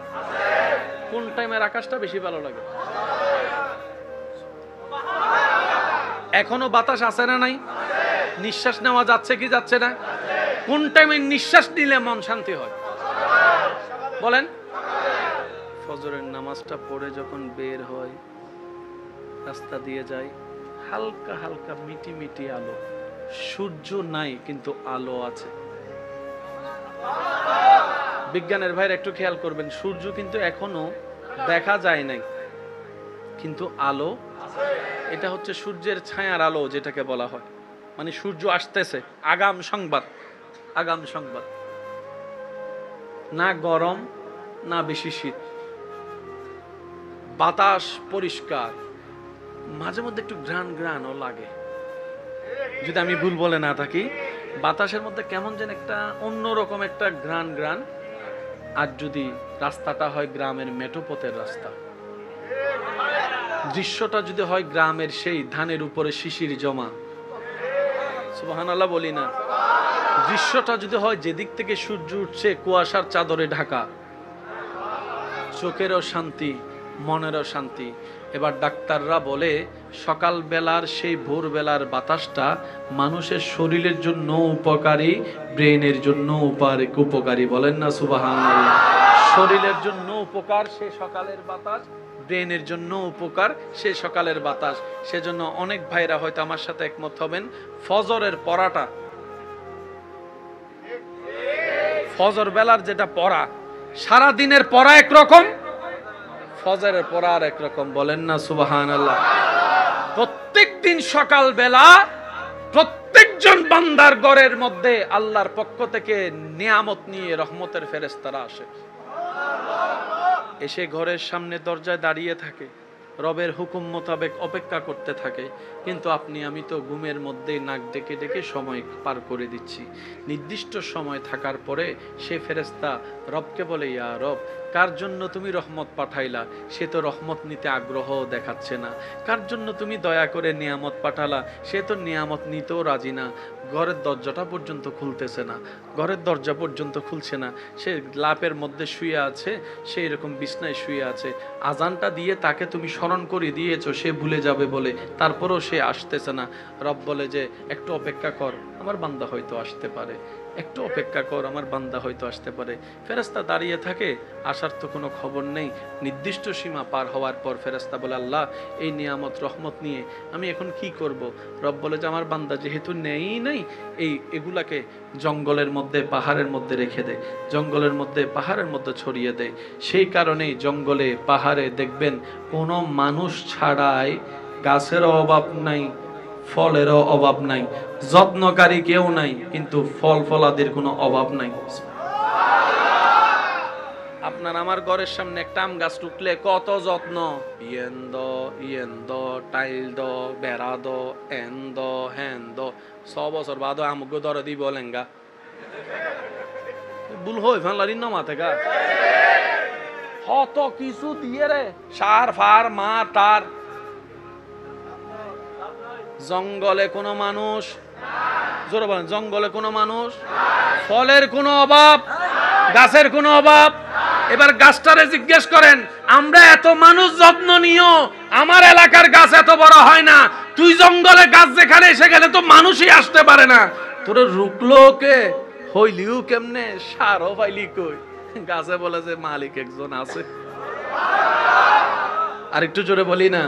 কোন টাইমের আকাশটা বেশি ভালো লাগে? এখনো বাতাস আছে না নাই? নিঃশ্বাস নেওয়া যাচ্ছে কি যাচ্ছে না? কোন টাইমে নিঃশ্বাস নিলে মন শান্তি হয়? বলেন। ফজরের নামাজটা পড়ে যখন বের হয়, রাস্তা দিয়ে যায়, হালকা হালকা মিটি মিটি আলো, সূর্য নাই কিন্তু আলো আছে। বিজ্ঞানের ভাইরা একটু খেয়াল করবেন, সূর্য কিন্তু এখনো দেখা যায় নাই, কিন্তু আলো। এটা হচ্ছে সূর্যের ছায়ার আলো যেটাকে বলা হয়, মানে সূর্য আসতেছে। আগাম সংবাদ, আগাম সংবাদ। না গরম না বেশি শীত, বাতাস পরিষ্কার, মাঝে মধ্যে একটু ঘ্রাণও লাগে। যদি আমি ভুল বলে না থাকি, বাতাসের মধ্যে কেমন যেন একটা অন্যরকম একটা ঘ্রাণ। আর যদি রাস্তাটা হয় গ্রামের মেঠোপথের রাস্তা, দৃশ্যটা যদি হয় গ্রামের সেই ধানের উপরে শিশির জমা, সুবহানাল্লাহ বলি না, দৃশ্যটা যদি হয় যেদিক থেকে সূর্য উঠছে কুয়াশার চাদরে ঢাকা, চোখেরও শান্তি, মনেরও শান্তি। এবার ডাক্তাররা বলে সকালবেলার সেই ভোরবেলার বাতাসটা মানুষের শরীরের জন্য উপকারী, ব্রেনের জন্য উপকারী। বলেন না সুবহানাল্লাহ। শরীরের জন্য উপকার সে সকালের বাতাস, ব্রেনের জন্য উপকার সে সকালের বাতাস। সেজন্য অনেক ভাইরা হয়তো আমার সাথে একমত হবেন, ফজরের পড়াটা, ফজর বেলার যেটা পড়া, সারা দিনের পড়া একরকম, ফজরের পড়া আর একরকম। বলেন না সুবহানাল্লাহ। প্রত্যেক দিন সকাল বেলা প্রত্যেকজন বান্দার ঘরের মধ্যে আল্লাহর পক্ষ থেকে নিয়ামত নিয়ে রহমতের ফেরেশতারা আসে, এসে ঘরের সামনে দরজায় দাঁড়িয়ে থাকে, রবের হুকুম মোতাবেক অপেক্ষা করতে থাকে। কিন্তু আপনি আমি তো ঘুমের মধ্যেই নাক ডেকে ডেকে সময় পার করে দিচ্ছি। নির্দিষ্ট সময় থাকার পরে সে ফেরেশতা রবকে বলে, ইয়া রব, কার জন্য তুমি রহমত পাঠাইলা? সে তো রহমত নিতে আগ্রহ দেখাচ্ছে না। কার জন্য তুমি দয়া করে নিয়ামত পাঠালা? সে তো নিয়ামত নিতেও রাজি না। ঘরের দরজাটা পর্যন্ত খুলতেছে না, ঘরের দরজা পর্যন্ত খুলছে না। সে লাপের মধ্যে শুয়ে আছে, সে এরকম বিছনায় শুয়ে আছে। আজানটা দিয়ে তাকে তুমি স্মরণ করে দিয়েছো, সে ভুলে যাবে বলে, তারপরেও সে আসতেছে না। রব বলে যে একটু অপেক্ষা কর, আমার বান্দা হয়তো আসতে পারে। একটু অপেক্ষা কর, আমার বান্দা হয়তো আসতে পারে। ফেরেশতা দাঁড়িয়ে থাকে, আসার তো কোনো খবর নেই। নির্দিষ্ট সীমা পার হওয়ার পর ফেরেশতা বলে, আল্লাহ এই নিয়ামত রহমত নিয়ে আমি এখন কি করব? রব বলে যে আমার বান্দা যেহেতু নেই নাই, এগুলাকে জঙ্গলের মধ্যে পাহাড়ের মধ্যে রেখে দে, জঙ্গলের মধ্যে পাহাড়ের মধ্যে ছড়িয়ে দে। সেই কারণেই জঙ্গলে পাহাড়ে দেখবেন কোনো মানুষ ছাড়াই গাছেরও অভাব নাই, ফলেরও অভাব নাই, যত্নকারী কেউ নাই, কিন্তু ফল ফলাদির কোনো অভাব নাই। আপনার আমার ঘরের সামনে একটা আম গাছ টুকলে কত যত্ন, ইয়েন দ টাইল দ বেড়া দ এন দ হ্যান দ, 6 বছর বাদ আমগো ধরে দিব লেঙ্গা ভুল হই ফেলার ইন্না থেকে কত কিছু দিয়ে রে, সার ফার মা তার। জঙ্গলে কোনো মানুষ, জোরে বলেন, জঙ্গলে কোনো মানুষ, ফলের কোনো অভাব, গাছের কোনো অভাব। এবার গাছটারে জিজ্ঞেস করেন, আমরা এত মানুষ যত্ন নিও, আমার এলাকার গাছ এত বড় হয় না, তুই জঙ্গলে গাছ যেখানে সেখানে তো মানুষই আসতে পারে না, তোর রুকলো কে, হইলিও কেমনে, সারও পাইলি কই? গাছে বলে যে মালিক একজন আছে। আর একটু জোরে বলি না,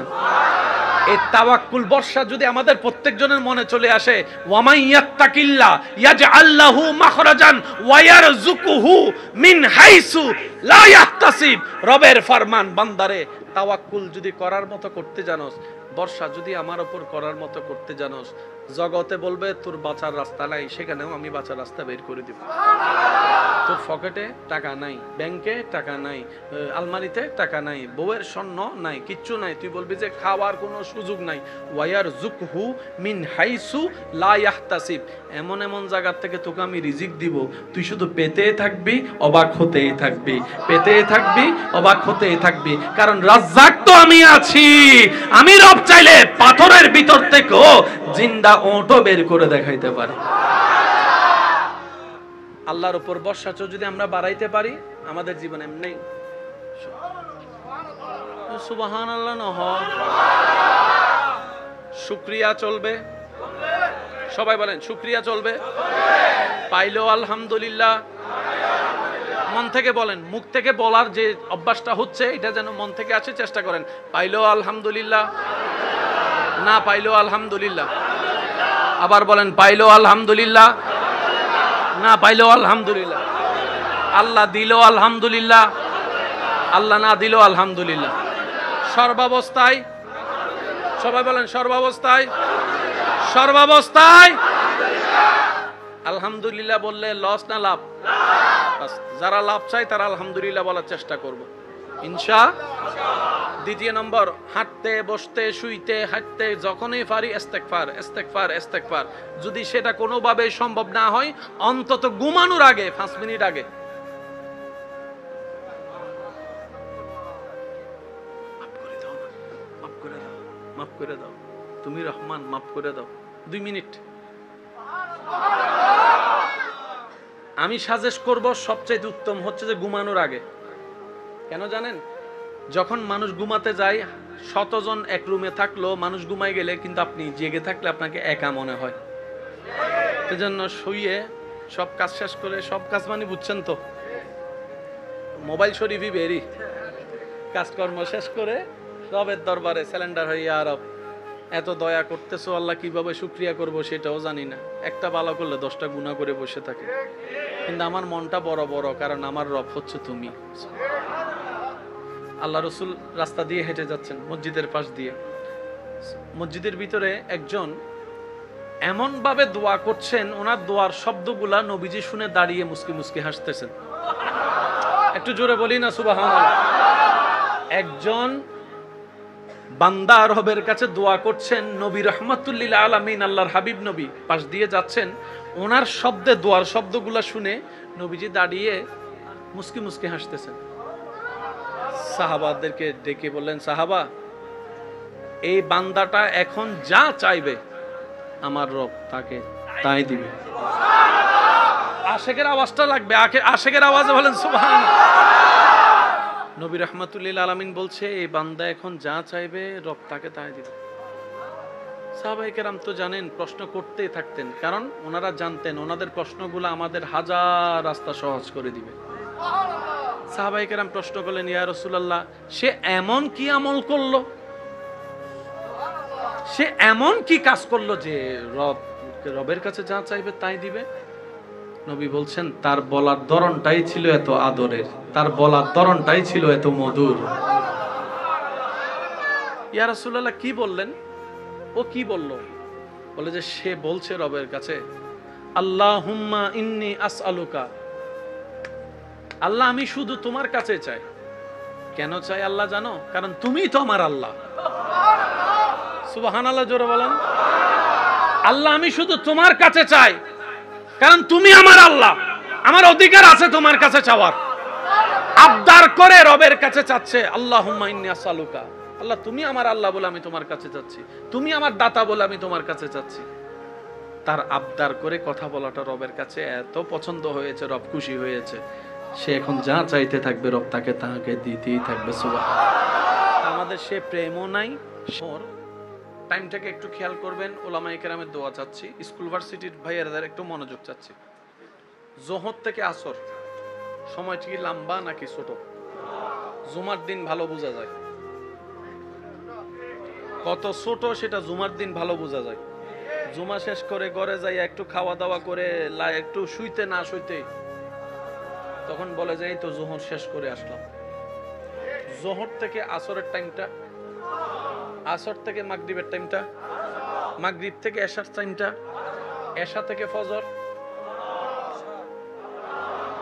এই তাওয়াক্কুল বর্ষা যদি আমাদের প্রত্যেকজনের মনে চলে আসে, ওয়ামাই ইয়াত্তাকিল্লাহ ইয়াজআল লাহু মাখরাজান ওয়া ইয়ারযুকুহু মিন হাইসু লা ইয়াহতাসিব। রবের ফরমান, বান্দারে তাওয়াক্কুল যদি করার মতো করতে জানোস, বর্ষা যদি আমার উপর করার মতো করতে জানোস, জগতে বলবে তোর বাঁচার রাস্তা নাই, সেখানেও আমি বাঁচার রাস্তা বের করে দিব। তোর পকেটে টাকা নাই, ব্যাংকে টাকা নাই, আলমারিতে টাকা নাই, বউয়ের স্বর্ণ নাই, কিচ্ছু নাই, তুই বলবি যে খাওয়ার কোনো সুযোগ নাই। ওয়ায়ারযুকহু মিন হাইসু লা ইয়াহতাসিব, এমন এমন জায়গা থেকে তোকে আমি রিজিক দিব, তুই শুধু পেতেই থাকবি, অবাক হতেই থাকবি, পেতেই থাকবি, অবাক হতেই থাকবি। কারণ রাজ্জাক তো আমি আছি, আমি রব চাইলে পাথরের ভিতর থেকেও জিন্দা ওঁটো বের করে দেখাইতে পারে। আল্লাহর উপর ভরসা যদি আমরা বাড়াইতে পারি, আমাদের জীবনে এমনি সুবহানাল্লাহ না হয়, শুকরিয়া চলবে। সবাই বলেন শুকরিয়া চলবে। পাইলো আলহামদুলিল্লাহ। মন থেকে বলেন, মুখ থেকে বলার যে অভ্যাসটা হচ্ছে এটা যেন মন থেকে আসে, চেষ্টা করেন। পাইলো আলহামদুলিল্লাহ, না পাইলো আলহামদুলিল্লাহ। আবার বলেন পাইলো আলহামদুলিল্লাহ, না পাইলো আলহামদুলিল্লাহ। আল্লাহ দিল আলহামদুলিল্লাহ, আল্লাহ না দিল আলহামদুলিল্লাহ। সর্বাবস্থায় সবাই বলেন সর্বাবস্থায়, সর্বাবস্থায় আলহামদুলিল্লাহ বললে লস না লাভ? যারা লাভ চাই তারা আলহামদুলিল্লাহ বলার চেষ্টা করব ইনশাআল্লাহ। দ্বিতীয় নম্বর, হাঁটতে বসতে শুইতে হাঁটতে যখনই পারি ইস্তেগফার ইস্তেগফার ইস্তেগফার। যদি সেটা কোনোভাবে সম্ভব না হয়, অন্তত ঘুমানোর আগে 5 মিনিট আগে মাফ করে দাও, তুমি রহমান, মাফ করে দাও, 2 মিনিট। আমি সাজেস্ট করব সবচেয়ে উত্তম হচ্ছে যে ঘুমানোর আগে। কেন জানেন? যখন মানুষ ঘুমাতে যায়, 100 জন এক রুমে থাকলো, মানুষ ঘুমাই গেলে কিন্তু আপনি জেগে থাকলে আপনাকে একা মনে হয়। সেজন্য শুয়ে সব কাজ শেষ করে, সব কাজ মানে বুঝছেন তো, মোবাইল শরীফই বেরি, কাজকর্ম শেষ করে রবের দরবারে স্যালেন্ডার হয়ে, ইয়া রব এত দয়া করতেছো আল্লাহ, কিভাবে শুকরিয়া করব সেটাও জানি না। একটা ভালো করলে 10টা গুনাহ করে বসে থাকে, কিন্তু আমার মনটা বড় বড়, কারণ আমার রব হচ্ছে তুমি। আল্লাহ রসুল রাস্তা দিয়ে হেঁটে যাচ্ছেন, মসজিদের পাশ দিয়ে। মসজিদের ভিতরে একজন এমন ভাবে দোয়া করছেন, ওনার দোয়ার শব্দগুলা নবীজি শুনে দাঁড়িয়ে মুস্কি মুস্কি হাসতেছেন। একটু জোরে বলি না সুবহানাল্লাহ। একজন বান্দা রবের কাছে দোয়া করছেন, নবী রাহমাতুল লিল আলামিন আল্লাহর হাবিব নবী পাশ দিয়ে যাচ্ছেন, ওনার শব্দে দোয়ার শব্দগুলা শুনে নবীজি দাঁড়িয়ে মুস্কি মুস্কি হাসতেছেন। সাহাবাদেরকে ডেকে বললেন, সাহাবা, এই বান্দাটা এখন যা চাইবে আমার রব তাকে তাই দিবে। আশেকের আওয়াজটা লাগবে, আশেকের আওয়াজে বলেন সুবহানাল্লাহ। নবী রাহমাতুল লিল আলামিন বলছে, এই বান্দা এখন যা চাইবে রব তাকে তাই দিবে। সাহাবায়ে কেরাম তো জানেন প্রশ্ন করতেই থাকতেন, কারণ ওনারা জানতেন ওনাদের প্রশ্নগুলো আমাদের হাজার রাস্তা সহজ করে দিবে। সাহাবায়ে কেরাম প্রশ্ন করলেন, ইয়া রাসূলুল্লাহ, সে এমন কি আমল করলো, সে এমন কি কাজ করলো যে রবের কাছে যা চাইবে তাই দিবে? নবী বলছেন, তার বলার ধরনটাই ছিল এত আদরের, তার বলার ধরনটাই ছিল এত মধুর। ইয়া রাসূলুল্লাহ, কি বললেন? ও কি বলল? বলে যে সে বলছে রবের কাছে, আল্লাহুম্মা ইন্নী আসআলুকা, আল্লাহ আমি শুধু তোমার কাছে চাই। কেন চাই আল্লাহ জানো? কারণ তুমিই তো আমার আল্লাহ। সুবহানাল্লাহ, জোরে বলেন। আল্লাহ আমি শুধু তোমার কাছে চাই, কারণ তুমি আমার আল্লাহ, আমার অধিকার আছে তোমার কাছে চাওয়ার। আবদার করে রবের কাছে চাচ্ছে, আল্লাহুম্মা ইন্নী আসআলুকা, আল্লাহ তুমি আমার আল্লাহ বলে আমি তোমার কাছে চাচ্ছি, তুমি আমার দাতা বলে আমি তোমার কাছে চাচ্ছি। তার আবদার করে কথা বলাটা রবের কাছে এত পছন্দ হয়েছে, রব খুশি হয়েছে, সে এখন যা চাইতে থাকবে রব তাকে দিতেই থাকবে। সুবহানাল্লাহ। আমাদের সে প্রেমও নাই। টাইমটাকে একটু খেয়াল করবেন, উলামায়ে কেরামের দোয়া চাচ্ছি, স্কুল ভার্সিটির ভাইয়েরা একটু মনোযোগ চাচ্ছি। যোহর থেকে আসর সময়টি কি লম্বা নাকি ছোট? জুমার দিন ভালো বোঝা যায়, কত ছোট সেটা জুমার দিন ভালো বোঝা যায়। জুমা শেষ করে ঘরে যাই একটু খাওয়া দাওয়া করে একটু শুইতে না শুইতে তখন বলে যাই তো জোহর শেষ করে আসলাম। জোহর থেকে আসরের টাইমটা, আসর থেকে মাগরিবের টাইমটা, মাগরিব থেকে এশার টাইমটা, এশা থেকে ফজর,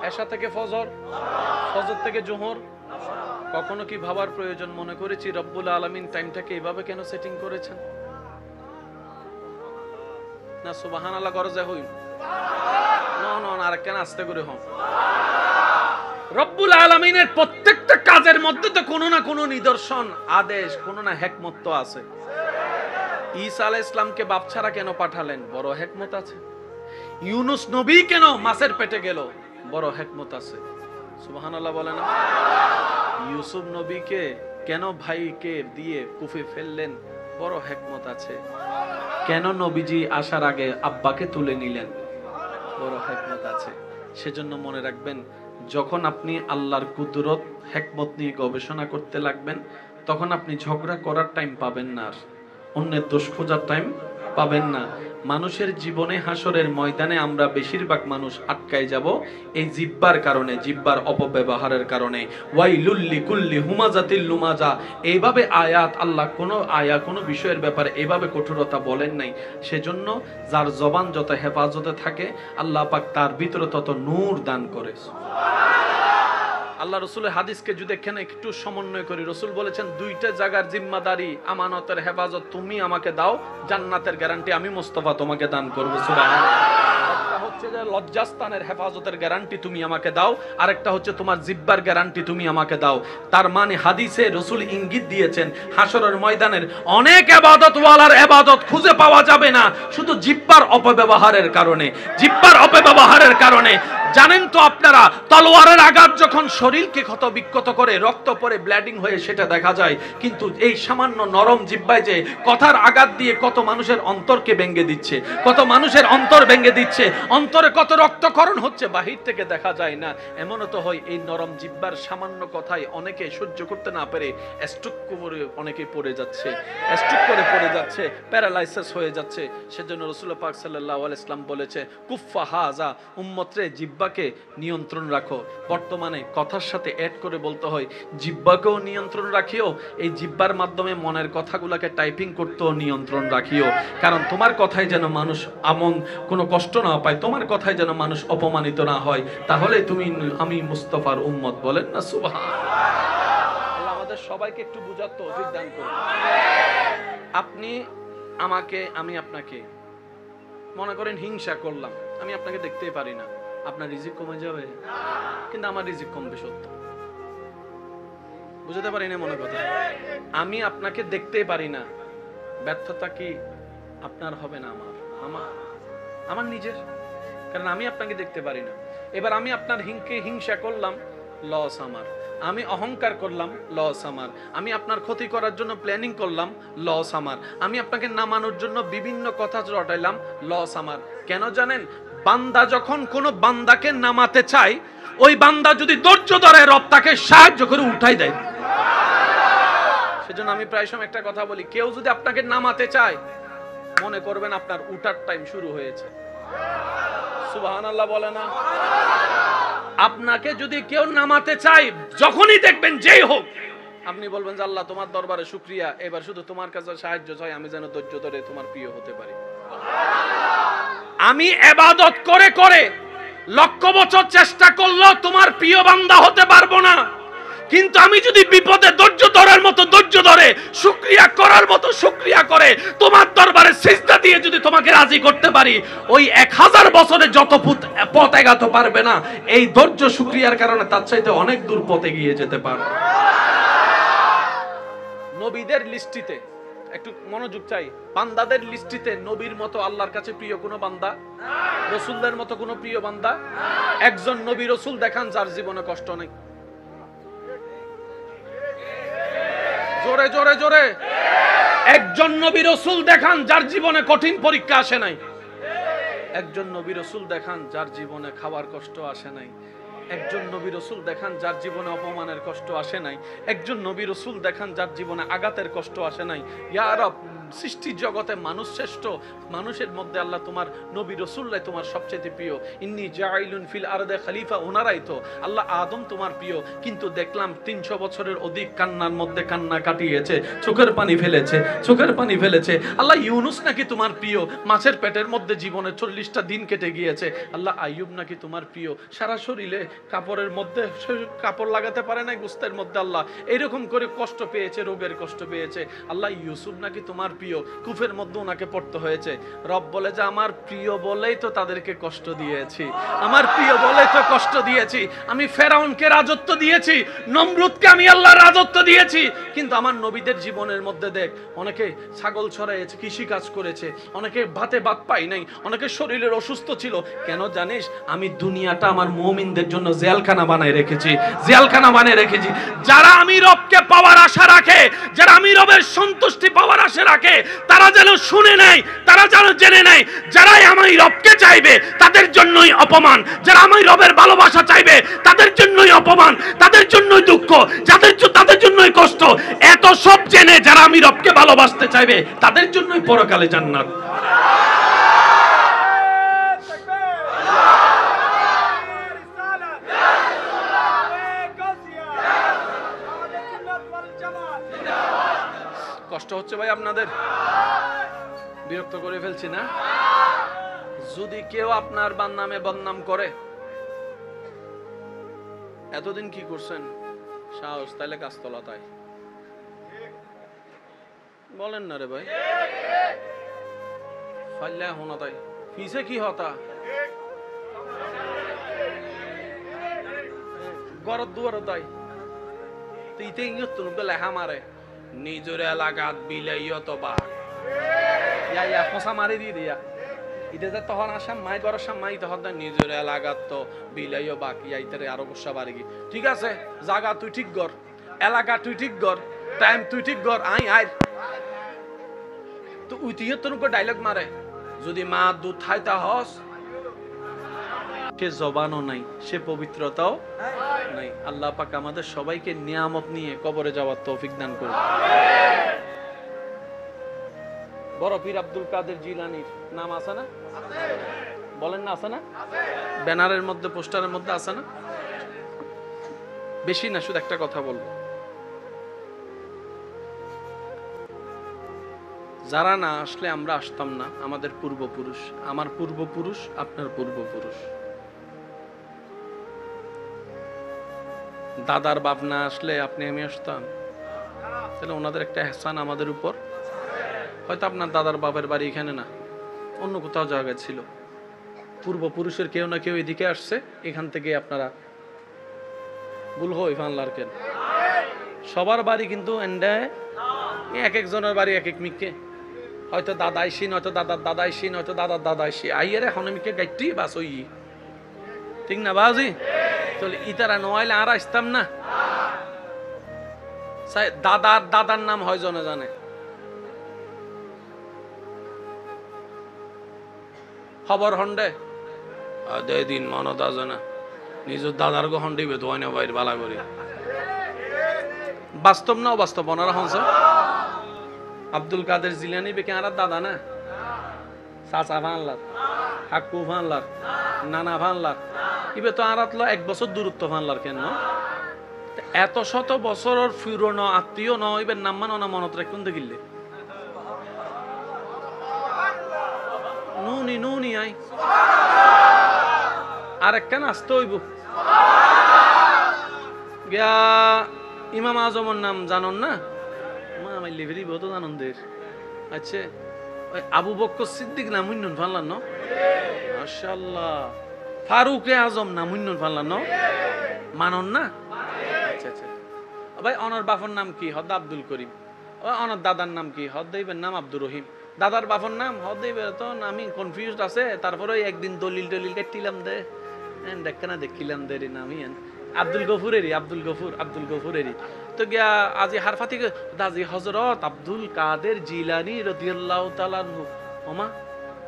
এশা থেকে ফজর, ফজর থেকে জোহর। কখনো কি ভাবার প্রয়োজন মনে করেছি রব্বুল আলামিন টাইমটাকে এইভাবে কেন সেটিং করেছেন? না সুবহানাল্লাহ করে যায় হই না আর কেন আস্তে করে হন। রব্বুল আলামিনের প্রত্যেকটা কাজের মধ্যে তো কোনো না কোনো নিদর্শন, আদেশ, কোনো না হিকমত তো আছে। ঈসা আলাইহিস সালামকে বাপ ছাড়া কেন পাঠালেন? বড় হিকমত আছে। ইউনুস নবী কেন মাছের পেটে গেল? বড় হিকমত আছে। সুবহানাল্লাহ বলে না? ইউসুফ নবীকে কেন ভাইকে দিয়ে কুফে ফেললেন? বড় হিকমত আছে। কেন নবীজি আসার আগে আব্বাকে তুলে নিলেন? বড় হিকমত আছে। সেজন্য মনে রাখবেন, যখন আপনি আল্লাহর কুদরত হিকমত নিয়ে গবেষণা করতে লাগবেন, তখন আপনি ঝগড়া করার টাইম পাবেন না, আর অন্যের দোষ খোঁজার টাইম পাবেন না। মানুষের জীবনে হাসরের ময়দানে আমরা বেশিরভাগ মানুষ আটকায় যাব এই জিব্বার কারণে, জিব্বার অপব্যবহারের কারণে। ওয়াইলুল লিকুল্লি হুমাজাতিল লুমাজা, এইভাবে আয়াত আল্লাহ কোনো বিষয়ের ব্যাপারে এইভাবে কঠোরতা বলেন নাই। সেজন্য যার জবান যত হেফাজতে থাকে আল্লাহ পাক তার ভিতরে তত নূর দান করে। আল্লাহ রসুলের হাদিসকে যদি এখানে একটু সমন্বয় করি, রসুল বলেছেন দুইটা জায়গার জিম্মাদারি, আমানতের হেফাজত তুমি আমাকে দাও, জান্নাতের গ্যারান্টি আমি মুস্তাফা তোমাকে দান করবো। একটা হচ্ছে যে লজ্জাস্থানের হেফাজতের গ্যারান্টি তুমি আমাকে দাও, আরেকটা হচ্ছে তোমার জিব্বার গ্যারান্টি তুমি আমাকে দাও। তার মানে হাদিসে রসুল ইঙ্গিত দিয়েছেন হাসরের ময়দানের অনেক ইবাদতওয়ালার ইবাদত খুঁজে পাওয়া যাবে না শুধু জিব্বার অপব্যবহারের কারণে। জিব্বার অপব্যবহারের কারণে জানেন তো আপনারা, তলোয়ারের আঘাত যখন শরীরকে ক্ষত বিক্ষত করে রক্ত পড়ে ব্লিডিং হয়ে সেটা দেখা যায়, কিন্তু এই সামান্য নরম জিহ্বায় যে কথার আঘাত দিয়ে কত মানুষের অন্তরকে ভেঙে দিচ্ছে, কত মানুষের অন্তর ভেঙে দিচ্ছে, অন্তরে কত রক্তক্ষরণ হচ্ছে বাহির থেকে দেখা যায় না। এমনও তো হয় এই নরম জিহ্বার সামান্য কথায় অনেকে সহ্য করতে না পেরে স্ট্রোক করে অনেকে পড়ে যাচ্ছে, স্ট্রোক করে পড়ে যাচ্ছে, প্যারালাইসিস হয়ে যাচ্ছে। সেজন্য রাসূলুল্লাহ পাক সাল্লাল্লাহু আলাইহি ওয়াসাল্লাম বলেছে, কুফফা হাযা, উম্মতরে জিহ্বাকে নিয়ন্ত্রণ রাখো। বর্তমানে কথার সাথে অ্যাড করে বলতে হয় জিহ্বাকেও নিয়ন্ত্রণ রাখিও, এই জিহ্বার মাধ্যমে মনের কথাগুলোকে টাইপিং করতেও নিয়ন্ত্রণ রাখিও। কারণ তোমার কথায় যেন মানুষ কোনো কষ্ট না পায়, তোমার কথায় যেন মানুষ অপমানিত না হয়, তাহলে তুমি আমি মুস্তাফার উম্মত। বলেন না সুবহানাল্লাহ। আল্লাহ আমাদের সবাইকে একটু বুঝার তৌফিক দান করুন। আপনি আমাকে, আমি আপনাকে, মনে করেন হিংসা করলাম, আমি আপনাকে দেখতেই পারি না, আপনার রিজিক কমে যাবে? কিন্তু আমার রিজিক কমবে সত্য, বুঝতে পারি না মনে কথা। আমি আপনাকে দেখতেই পারি না, ব্যর্থতা কি আপনার হবে না? আমার নিজের, কারণ আমি আপনাকে দেখতে পারি না। এবার আমি আপনার হিংসা করলাম, লস আমার। আমি অহংকার করলাম, লস আমার। আমি আপনার ক্ষতি করার জন্য প্ল্যানিং করলাম, লস আমার। আমি আপনাকে নামানোর জন্য বিভিন্ন কথা রটাইলাম, লস আমার। কেন জানেন? বান্দা যখন কোনো বান্দাকে নামাতে চায়, ওই বান্দা যদি ধৈর্য ধরে, রব তাকে সাহায্য করে উঠাই দেয়। সেজন্য আমি প্রায় সময় একটা কথা বলি, কেউ যদি আপনাকে নামাতে চায়, মনে করবেন আপনার উঠার টাইম শুরু হয়েছে। সুবহানাল্লাহ বলে না? আপনাকে যদি কেউ নামাতে চায়, যখনই দেখবেন যেই হোক, আপনি বলবেন যে আল্লাহ তোমার দরবারে শুকরিয়া, এবার শুধু তোমার কাছে সাহায্য চাই, আমি যেন ধৈর্য ধরে তোমার প্রিয় হতে পারি। আমি ইবাদত করে করে লক্ষ বছর চেষ্টা করলেও তোমার প্রিয় বান্দা হতে পারবো না, কিন্তু আমি যদি বিপদে ধৈর্য ধরার মতো ধৈর্য ধরে, শুকরিয়া করার মতো শুকরিয়া করে, তোমার দরবারে সিজদা দিয়ে যদি তোমাকে রাজি করতে পারি, ওই 1000 বছরে যত পথ এগাতে পারবে না, এই ধৈর্য শুকরিয়ার কারণে তার চাইতে অনেক দূর পথে গিয়ে যেতে পারবে। নবীদের লিস্টিতে একটু মনোযোগ চাই, বান্দাদের লিস্টিতে নবীর মতো আল্লাহর কাছে প্রিয় কোনো বান্দা, রাসূলদের মতো কোনো প্রিয় বান্দা, একজন নবী রাসূল দেখান যার জীবনে কষ্ট নেই। জোরে জোরে জোরে, একজন নবী রাসূল দেখান যার জীবনে কঠিন পরীক্ষা আসে নাই। একজন নবী রাসূল দেখান যার জীবনে খাওয়ার কষ্ট আসে নাই। একজন নবী রাসূল দেখান যার জীবনে অপমানের কষ্ট আসে নাই। একজন নবী রাসূল দেখান যার জীবনে আঘাতের কষ্ট আসে নাই। ইয়া রব, সৃষ্টি জগতে মানুষ শ্রেষ্ঠ, মানুষের মধ্যে আল্লাহ তোমার নবী রাসূলরাই তোমার সবচেয়ে প্রিয়। ইন্নী জাইলুন ফিল আরদে খলিফা, ওনারাই তো আল্লাহ। আদম তোমার প্রিয়, কিন্তু দেখলাম 300 বছরের অধিক কান্নার মধ্যে কান্না কাটিয়েছে, চোখের পানি ফেলেছে, চোখের পানি ফেলেছে। আল্লাহ ইউনুস নাকি তোমার প্রিয়, মাছের পেটের মধ্যে জীবনে 40টা দিন কেটে গিয়েছে। আল্লাহ আইয়ুব নাকি তোমার প্রিয়, সারা শরীরে কাপড়ের মধ্যে কাপড় লাগাতে পারে না, গোস্তের মধ্যে আল্লাহ এরকম করে কষ্ট পেয়েছে, রোগের কষ্ট পেয়েছে। আল্লাহ ইউসুফ নাকি তোমার প্রিয়, কুফের মধ্যে ওনাকে পড়তে হয়েছে। রব বলে যে আমার প্রিয় বলেই তো তাদেরকে কষ্ট দিয়েছি, আমার প্রিয় বলেই তো কষ্ট দিয়েছি। আমি ফেরাউনকে রাজত্ব দিয়েছি, নমরুদকে আমি আল্লাহ রাজত্ব দিয়েছি, কিন্তু আমার নবীদের জীবনের মধ্যে দেখ, অনেকে ছাগল ছড়াইয়েছে, কৃষি কাজ করেছে, অনেকে ভাতে ভাত পাই নাই, অনেকে শরীরের অসুস্থ ছিল। কেন জানিস? আমি দুনিয়াটা আমার মুমিনদের জন্য জেলখানা বানায় রেখেছি, জেলখানা বানিয়ে রেখেছি। যারা আমি রবকে পাওয়ার আশা রাখে, যারা আমি রবের সন্তুষ্টি পাওয়ার আশা রাখে, তারা যেন শুনে নেয়, তারা যেন জেনে নেয়, যারাই আমি রবকে চাইবে তাদের জন্যই অপমান, যারা আমি রবের ভালোবাসা চাইবে তাদের জন্যই অপমান, তাদের জন্যই দুঃখ, তাদের জন্যই কষ্ট। এত সব জেনে যারা আমি রবকে ভালোবাসতে চাইবে তাদের জন্যই পরকালে জান্নাত। কষ্ট হচ্ছে ভাই আপনাদের? বিরক্ত করে ফেলছি না? যদি কেউ আপনার নামে বদনাম করে, এতদিন কি করছেন, সাহস তাইলে গাছতলা তাই বলেন না রে ভাই, ফাইল্লা হোনা তাই পিছে কি হতা, গরত দুয়ার তাই তুই তো লেখা মারে নিজের এলাকাত বিলাইও তো বা ইয়া ফসা মারি দি দিয়া ইতে যে তখন আসাম মাই গর সামাই তখন নিজের এলাকাত তো বিলাইও বাকি আইতারে আরো গুসা বাড়ি। ঠিক আছে, জায়গা তুই ঠিক কর, এলাকা তুই ঠিক কর, টাইম তুই ঠিক কর, আই আয় তো উইতিয়ে তোর ডায়লগ মারে। যদি মা দুধ খাইতা হস, সে জবানও নাই, সে পবিত্রতাও নাই। আল্লাহ পাক আমাদের সবাইকে নিয়ামত নিয়ে কবরে যাওয়ার তৌফিক দান করুন। বড় পীর আব্দুল কাদের জিলানীর নাম আছে না? বলেন না, আছে না? ব্যানারের মধ্যে, পোস্টারের মধ্যে আছে না? বেশি না, শুধু একটা কথা বলবো, যারা না আসলে আমরা আসতাম না, আমাদের পূর্বপুরুষ, আমার পূর্বপুরুষ, আপনার পূর্বপুরুষ, দাদার বাপ না আসলে আপনি আমি আসতাম? তাহলে ওনাদের একটা এহসান আমাদের উপর। হয়তো আপনার দাদার বাপের বাড়ি এখানে না, অন্য কোথাও জায়গা ছিল, পূর্বপুরুষের কেউ না কেউ এদিকে আসছে, এখান থেকে আপনারা ভুল হই ফানলার কেন? সবার বাড়ি কিন্তু এক একজনের বাড়ি এক এক মিকে, হয়তো দাদাই সিন, হয়তো দাদার দাদাই সিন, হয়তো দাদার দাদাই সি আইয়ের এখন মিকে গাইটি বাস ওই, ঠিক না বাজি? তাহলে ইতারা নইলে আর আসতাম না। দাদার নাম হয় জনে জানে, খবর হন্ডে দিন মনত আছে না, নিজের দাদার গো হন্ডিবে তো না বাইর বালা করি। বাস্তব না অবাস্তব ওনারা হনস। আব্দুল কাদের জিলানি বেকে আর দাদা না, চাচা ভানলার, কাকু ভানলার, নানা ভানলার, ইবে তো আর 1 বছর দূরত্ব ভানলার। কেন এত শত বছরের পুরনো আত্মীয় ন ইবের নাম মানো না মনত রাখুন দেখিলে নুনি নুনি আই আর একখান আসতে হইব গিয়া। ইমাম আজমের নাম জানন না? আমার লিভারি বহুত আনন্দের। আচ্ছা ওই আবু বকর সিদ্দিক নাম উন্নয়ন ফানলাম ন, মাশাআল্লাহ। ফারুক আজম নাম উন্নয়ন ফানলাম ন, মানন না? আচ্ছা আচ্ছা ভাই, অনর বাফর নাম কি? হদ আব্দুল করিম। ও অনর দাদার নাম কি? হদ দেবের নাম আব্দুর রহিম। দাদার বাফর নাম হদ দেবের তো আমি কনফিউজড আছে। তারপরে একদিন দলিল টলিল কাটিলাম দে দেখা না দেখিলাম দে নামি আব্দুল গফুরেরই, আব্দুল গফুরেরই তো গিয়া আজি হারফাতি দাজি হযরত আব্দুল কাদের জিলানী রাদিয়াল্লাহু তাআলা আনহু। ওমা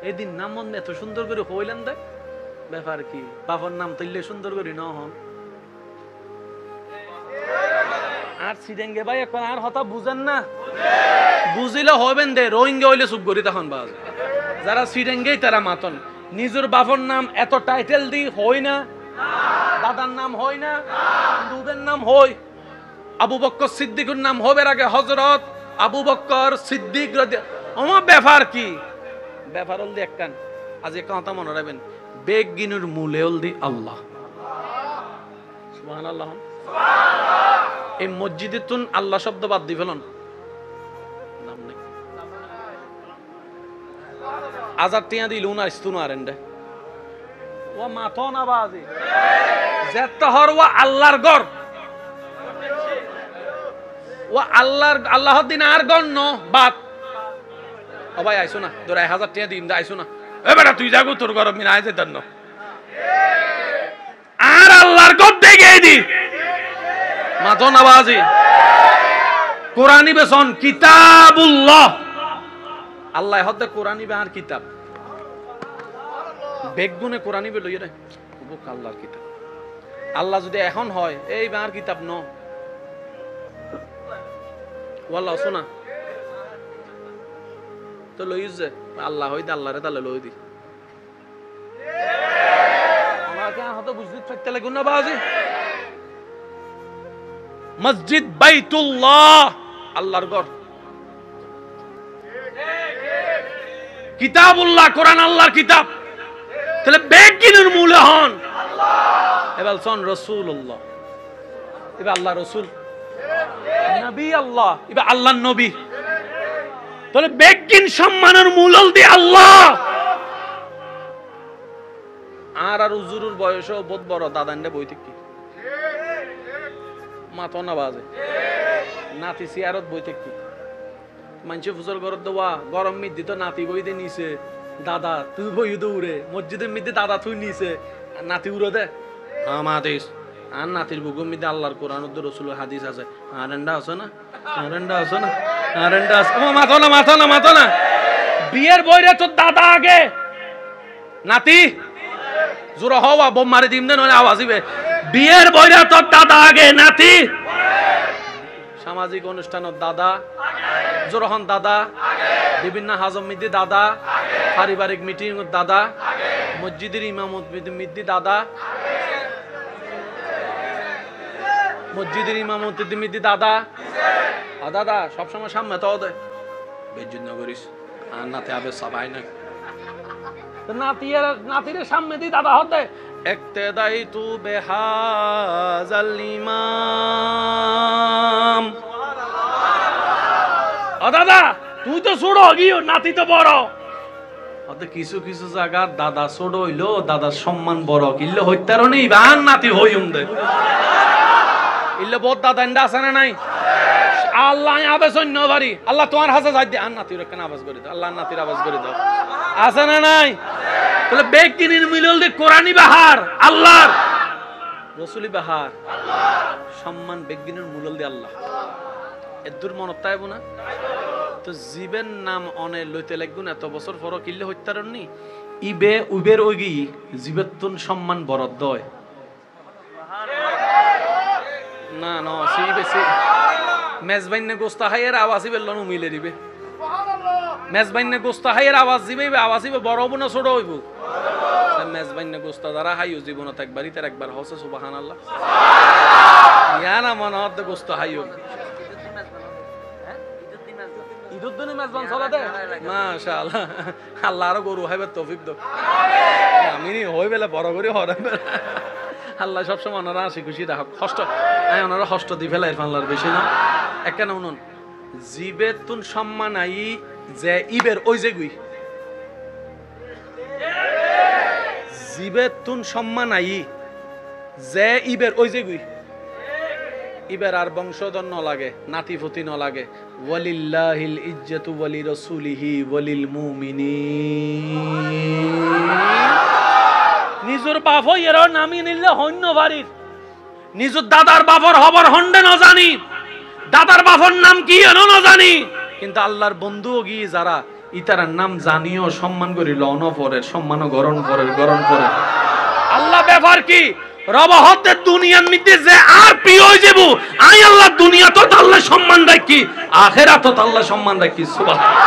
এদিন নাম মন এত সুন্দর করে হইলেন দে, ব্যাপার কি? বাবার নাম তৈলে সুন্দর করে ন হন আর সিডেঙ্গে ভাই এখন আর হতা বুঝেন না, বুঝিলে হবেন দে। রোহিঙ্গা হইলে চুপ করি তখন বাজ, যারা সিডেঙ্গেই তারা মাতন। নিজের বাবার নাম এত টাইটেল দি হই না, দাদার নাম হই না, দুধের নাম হই। আবু বকর সিদ্দিকের নাম হবে আগে হযরত আবু বকর সিদ্দিক আমার ব্যাপার কি? ব্যাপার হল দি একখান আজ এক কথা মনে রাখবেন, বেগিনুর মূলে হল দি আল্লাহ। সুবহানাল্লাহ। এই মসজিদে তুন আল্লাহ শব্দ বাদ দি ফেলন, নাম নেই। আজাদ টিয়া দিল না ইস্তুন আরেন্ডে ও মাথো না বাজি যেত হর ও আল্লাহর গর, ও আল্লাহর দিন আর গণ ন বাত। ও ভাই আইসো না, তোর 1000 টাকা দিন আইসো না। এ বেটা তুই যাগো, তোর গরম মিনা আইছে তন্ন আর আল্লাহর গর দেখে দি মাথো না বাজি। কোরআনি বেসন কিতাবুল্লাহ, আল্লাহ হদ্দে কোরআনি বে আর কিতাব বেগুনে কোরআনি বে লইয়া রে বুক আল্লাহর কিতাব। আল্লাহ যদি এখন হয় এই বে আর কিতাব ন ওয়াল্লাহ শোনা তো লইস যে আল্লাহ হইতে আল্লাহরে তাহলে লই দি আমাকে হয়তো বুঝতে থাকতে লাগুন না বাজি। মসজিদ বাইতুল্লাহ আল্লাহর ঘর, কিতাবুল্লাহ কোরআন আল্লাহর কিতাব। তাহলে বেগিনের মূলে হন এবার সন রাসূলুল্লাহ, এবার আল্লাহ রাসূল, নবী আল্লাহ, এবার আল্লাহর নবী। তাহলে বেগিন সম্মানের মূল হল দি আল্লাহ। আর উজুরুর বয়সও বহুত বড়, দাদান্ডে বই থেকে মাথা না বাজে, নাতি সিয়ারত বই থেকে মানুষে ফুজর ঘরত দেওয়া গরম মিদ্দি তো নাতি বই দিয়ে নিছে, দাদা তুই বই দৌড়ে মসজিদের মধ্যে দাদা তুই নিছে নাতি উড়ো দে আমাদিস। আর নাতির বুকুর মধ্যে আল্লাহর কোরআন রাসূলের হাদিস আছে, আরেন্ডা আছে না, আরেন্ডা আছে না, আরেন্ডা আছে। মাথা না মাথা না মাথা না, বিয়ের বইরে তোর দাদা আগে, নাতি জোর হওয়া বোম মারি দিম দে নয় আওয়াজ দিবে। বিয়ের বইরে তোর দাদা আগে, নাতি। সামাজিক অনুষ্ঠানত দাদা জোরহন দাদা, বিভিন্ন হাজম মিদ্দি দাদা, পারিবারিক মিটিং দাদা, মসজিদের ইমামত মিদ্দি দাদা, মসজিদের ইমামত মিদ্দি দাদা। দাদা সবসময় সামনে তো দেয় বেজ্জুত না করিস আর নাতে আবে সবাই না নাতির সামনে দি দাদা হতে একতেদাই তু বেহাজাল ইমাম। দাদা তুই তো ছোট গিয়ে নাতি তো বড়। কিছু কিছু জায়গা দাদা ছোট হইলো দাদার সম্মান বড় কিনলে হইতারও নেই বান নাতি হইম দে ইল্লে বহুত দাদা এন্ডা আছে না নাই? আল্লাহ আবেস অন্য বাড়ি আল্লাহ তোমার হাজা যাই দিয়ে আর নাতির কেন আবাস করে দাও, আল্লাহ নাতির আবাস করে দাও, আছে না নাই? তাহলে বেগ কিনির মিলল দিয়ে কোরআনি বাহার আল্লাহর রসুলি বাহার সম্মান বেগিনের মূল দিয়ে আল্লাহ এদুর মনত তাইব না তো জীবের নাম অনে লইতে লাগুন এত বছর পর কিল্লে হত্যারণনি ইবে উবের ওগি জীবের সম্মান বরদ দয় না না সি বেশি মেজবাইনে গোস্তা হাইয়ের আওয়াজই বেলন মিলে দিবে মেজবাইনে গোস্তা হাইয়ের আওয়াজ দিবে আওয়াজ দিবে বড় হবো না ছোট হইব মেজবাইনে গোস্তা দ্বারা হাইও জীবনত একবারই তার একবার হসে সুবহানাল্লাহ ইয়া না মনে হতে গোস্তা হাইও ঈদুদ্দিন মেজবান চলাতে মাশাআল্লাহ আল্লাহ আরো গরু হাইবার তৌফিক দাও আমি নি হই বেলা বড় করে হরাবে আল্লাহ সবসময় ওনারা হাসি খুশি রাখ কষ্ট ওনারা কষ্ট দি ফেলাই আল্লাহর বেশি না একখানা উনুন জীবের তুন সম্মান আই যে ইবের ওই যে গুই জীবের তুন সম্মান আই যে ইবের ওই যে গুই ইবের আর বংশধর ন লাগে নাতিফতি ন লাগে ওয়ালিল্লাহিল ইজ্জাতু ওয়ালি রাসূলিহি ওয়ালিল মুমিনিন নিজের বাপ এর নামি নিলে হন্য বাড়ির নিজের দাদার বাপর হবর হন্ডে ন জানি দাদার বাপর নাম কি এনো ন জানি কিন্তু আল্লাহর বন্ধু গিয়ে যারা ইতারার নাম জানিও সম্মান করি লন পরের সম্মান গ্রহণ করে আল্লাহ ব্যাপার কি রব হতে দুনিয়ার মধ্যে যে আর প্রিয় হয়ে যাব আই আল্লাহ দুনিয়া তো আল্লাহ সম্মান রাখি আখিরাত তো আল্লাহ সম্মান রাখি সুবহানাল্লাহ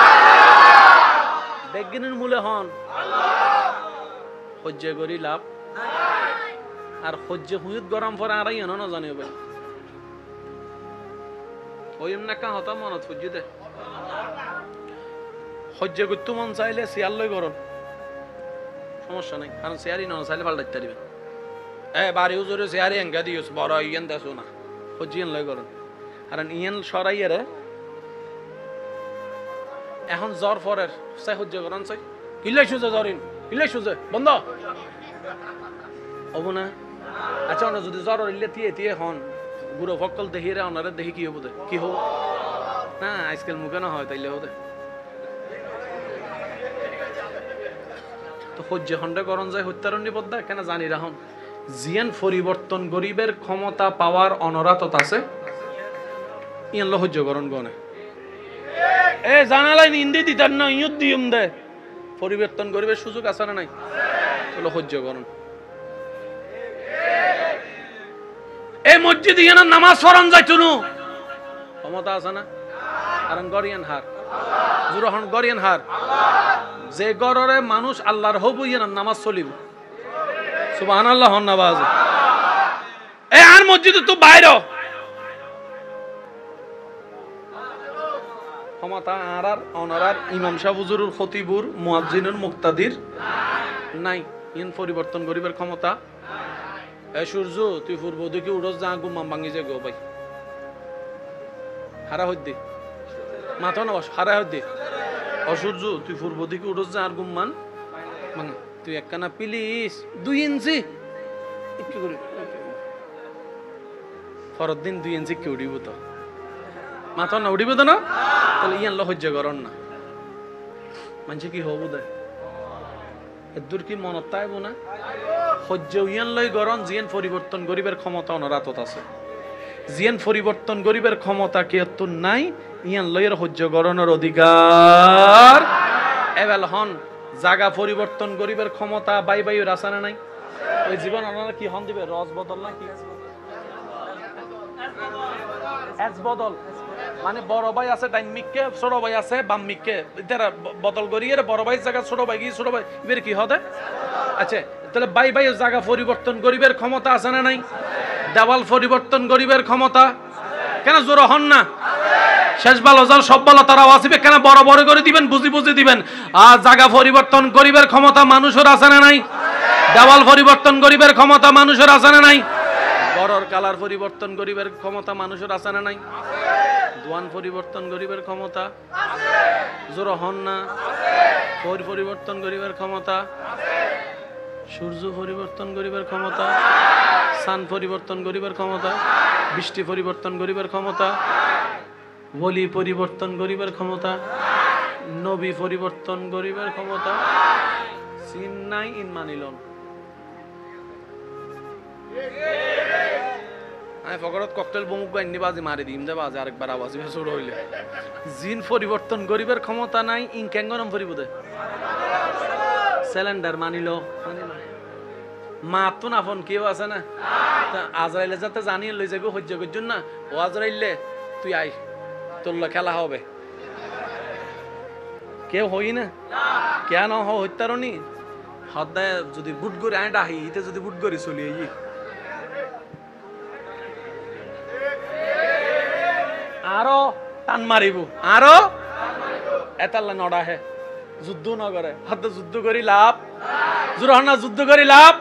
বেগিনের মূলে হন সহ্য করি লাভ আর সহ্য হুইত গরম পরে আর ইনো না জানিবে ওইম না কা হতা মনত সহ্য দে সহ্য করতে মন চাইলে সিয়ার লই গরম সমস্যা নাই কারণ সিয়ারই না চাইলে পাল্টাইতে দিবেন বাড়ি উজরে সিয়ারি এঙ্গা দিওস বড় ইয়েন দেছো না সহ্যিয়েন লই গরম কারণ ইয়েন সরাইয়ারে এখন জ্বর ফরের চাই সহ্য করেন চাই কিলাই সুজে জ্বরিন কিলাই সুজে বন্ধ হব না আচ্ছা ওনা যদি জ্বর ইলে তিয়ে হন বুড়ো ফকল দেখিয়ে ওনারে দেখি কি হবো দে কি হব না আজকাল মুখে না হয় তাইলে হতে তো সহ্য খণ্ডে করণ যায় হত্যারণ্য পদ্মা কেন জানি রাখুন জিয়ান পরিবর্তন গরিবের ক্ষমতা পাওয়ার অনরাতত আছে ইয়ান লো সহ্য করণ গনে এ জানালাই নিন্দি দিতার না ইয়ুদ দিয়ম দে পরিবর্তন গরিবের সুযোগ আছে না নাই চলো সহ্য করণ এই মসজিদ ইয়ান নামাজ পড়ন যাইতুনু ক্ষমতা আছে না কারণ গরিয়ান হার জুরহন গরিয়ান হার যে গররে মানুষ আল্লাহর হবু ইয়ান নামাজ চলিব সুবহানাল্লাহ হন নামাজ এ আর মসজিদ তো বাইরে ক্ষমতা আর অনারার ইমাম সাহেব হুজুরুর খতিবুর মুয়াজ্জিনুর মুক্তাদির নাই ইন পরিবর্তন করিবার ক্ষমতা এ সূর্য তুই পূর্ব দিকে উড়স যা গুমাম ভাঙি যে গো ভাই হারা হইদি মাথা না হারা হইদি অসূর্য তুই পূর্ব দিকে উড়স যা আর গুমান ভাঙা তুই একখানা প্লিজ 2 ইঞ্চি কি করি পরের দিন 2 ইঞ্চি কি উড়িব তো মাথা না উড়িব তো না তাহলে ইয়ান লো সহ্য করন না মানুষ কি হবো দে এদুর কি মনত তাইব না সহ্য ইয়ান লই গরন জিয়ান পরিবর্তন গরিবের ক্ষমতা অনরাতত আছে জিয়ান পরিবর্তন গরিবের ক্ষমতা কি এত নাই ইয়ান লইয়ের সহ্য গরনের অধিকার এবেল হন জায়গা পরিবর্তন গরিবের ক্ষমতা বাই রাসানা নাই ওই জীবন ওনারা কি হন দিবে রস বদল না কি এজ বদল মানে বড় ভাই আছে ডাইনমিককে ছোট ভাই আছে বামমিককে এটারা বদল করিয়ে বড় ভাই জায়গা ছোট ভাই এবার কি হবে আচ্ছা তাহলে বাই জায়গা পরিবর্তন গরিবের ক্ষমতা আছে না নাই দেওয়াল পরিবর্তন গরিবের ক্ষমতা কেন জোর হন না শেষ ভালো জল সব ভালো তারা আসিবে কেন বড় বড় করে দিবেন বুঝি দিবেন আর জায়গা পরিবর্তন গরিবের ক্ষমতা মানুষের আছে না নাই দেওয়াল পরিবর্তন গরিবের ক্ষমতা মানুষের আছে না নাই বড়র কালার পরিবর্তন গরিবের ক্ষমতা মানুষের আছে না নাই দোয়ান পরিবর্তন গরিবের ক্ষমতা জোর হন না পরিবর্তন গরিবের ক্ষমতা সূর্য পরিবর্তন গরিবের ক্ষমতা সান পরিবর্তন গরিবের ক্ষমতা বৃষ্টি পরিবর্তন গরিবের ক্ষমতা ওলি পরিবর্তন গরিবের ক্ষমতা নবী পরিবর্তন গরিবের ক্ষমতা সিন নাই ইন মানিলন আমি ফকরত ককটেল বমুক বাইনি বাজি মারি দিম দে বাজে আরেকবার আওয়াজ বেসুর হইলে জিন পরিবর্তন গরিবের ক্ষমতা নাই ইনক্যাঙ্গনম পরিবদে সিলিন্ডার মানিল মা তো নাফন কেউ আছে না আজরাইলে যাতে জানিয়ে লই যাবি সহ্য করছুন না ও আজরাইলে তুই আই তোর খেলা হবে কেউ হই না কেন হত্যারণী সদায় যদি বুট করে আয় ডাহি ইতে যদি বুট করে চলি এই আরো টান মারিব আরো এতাল্লা নড়া হে যুদ্ধ ন করে হাতে যুদ্ধ করি লাভ জুরহানা যুদ্ধ করি লাভ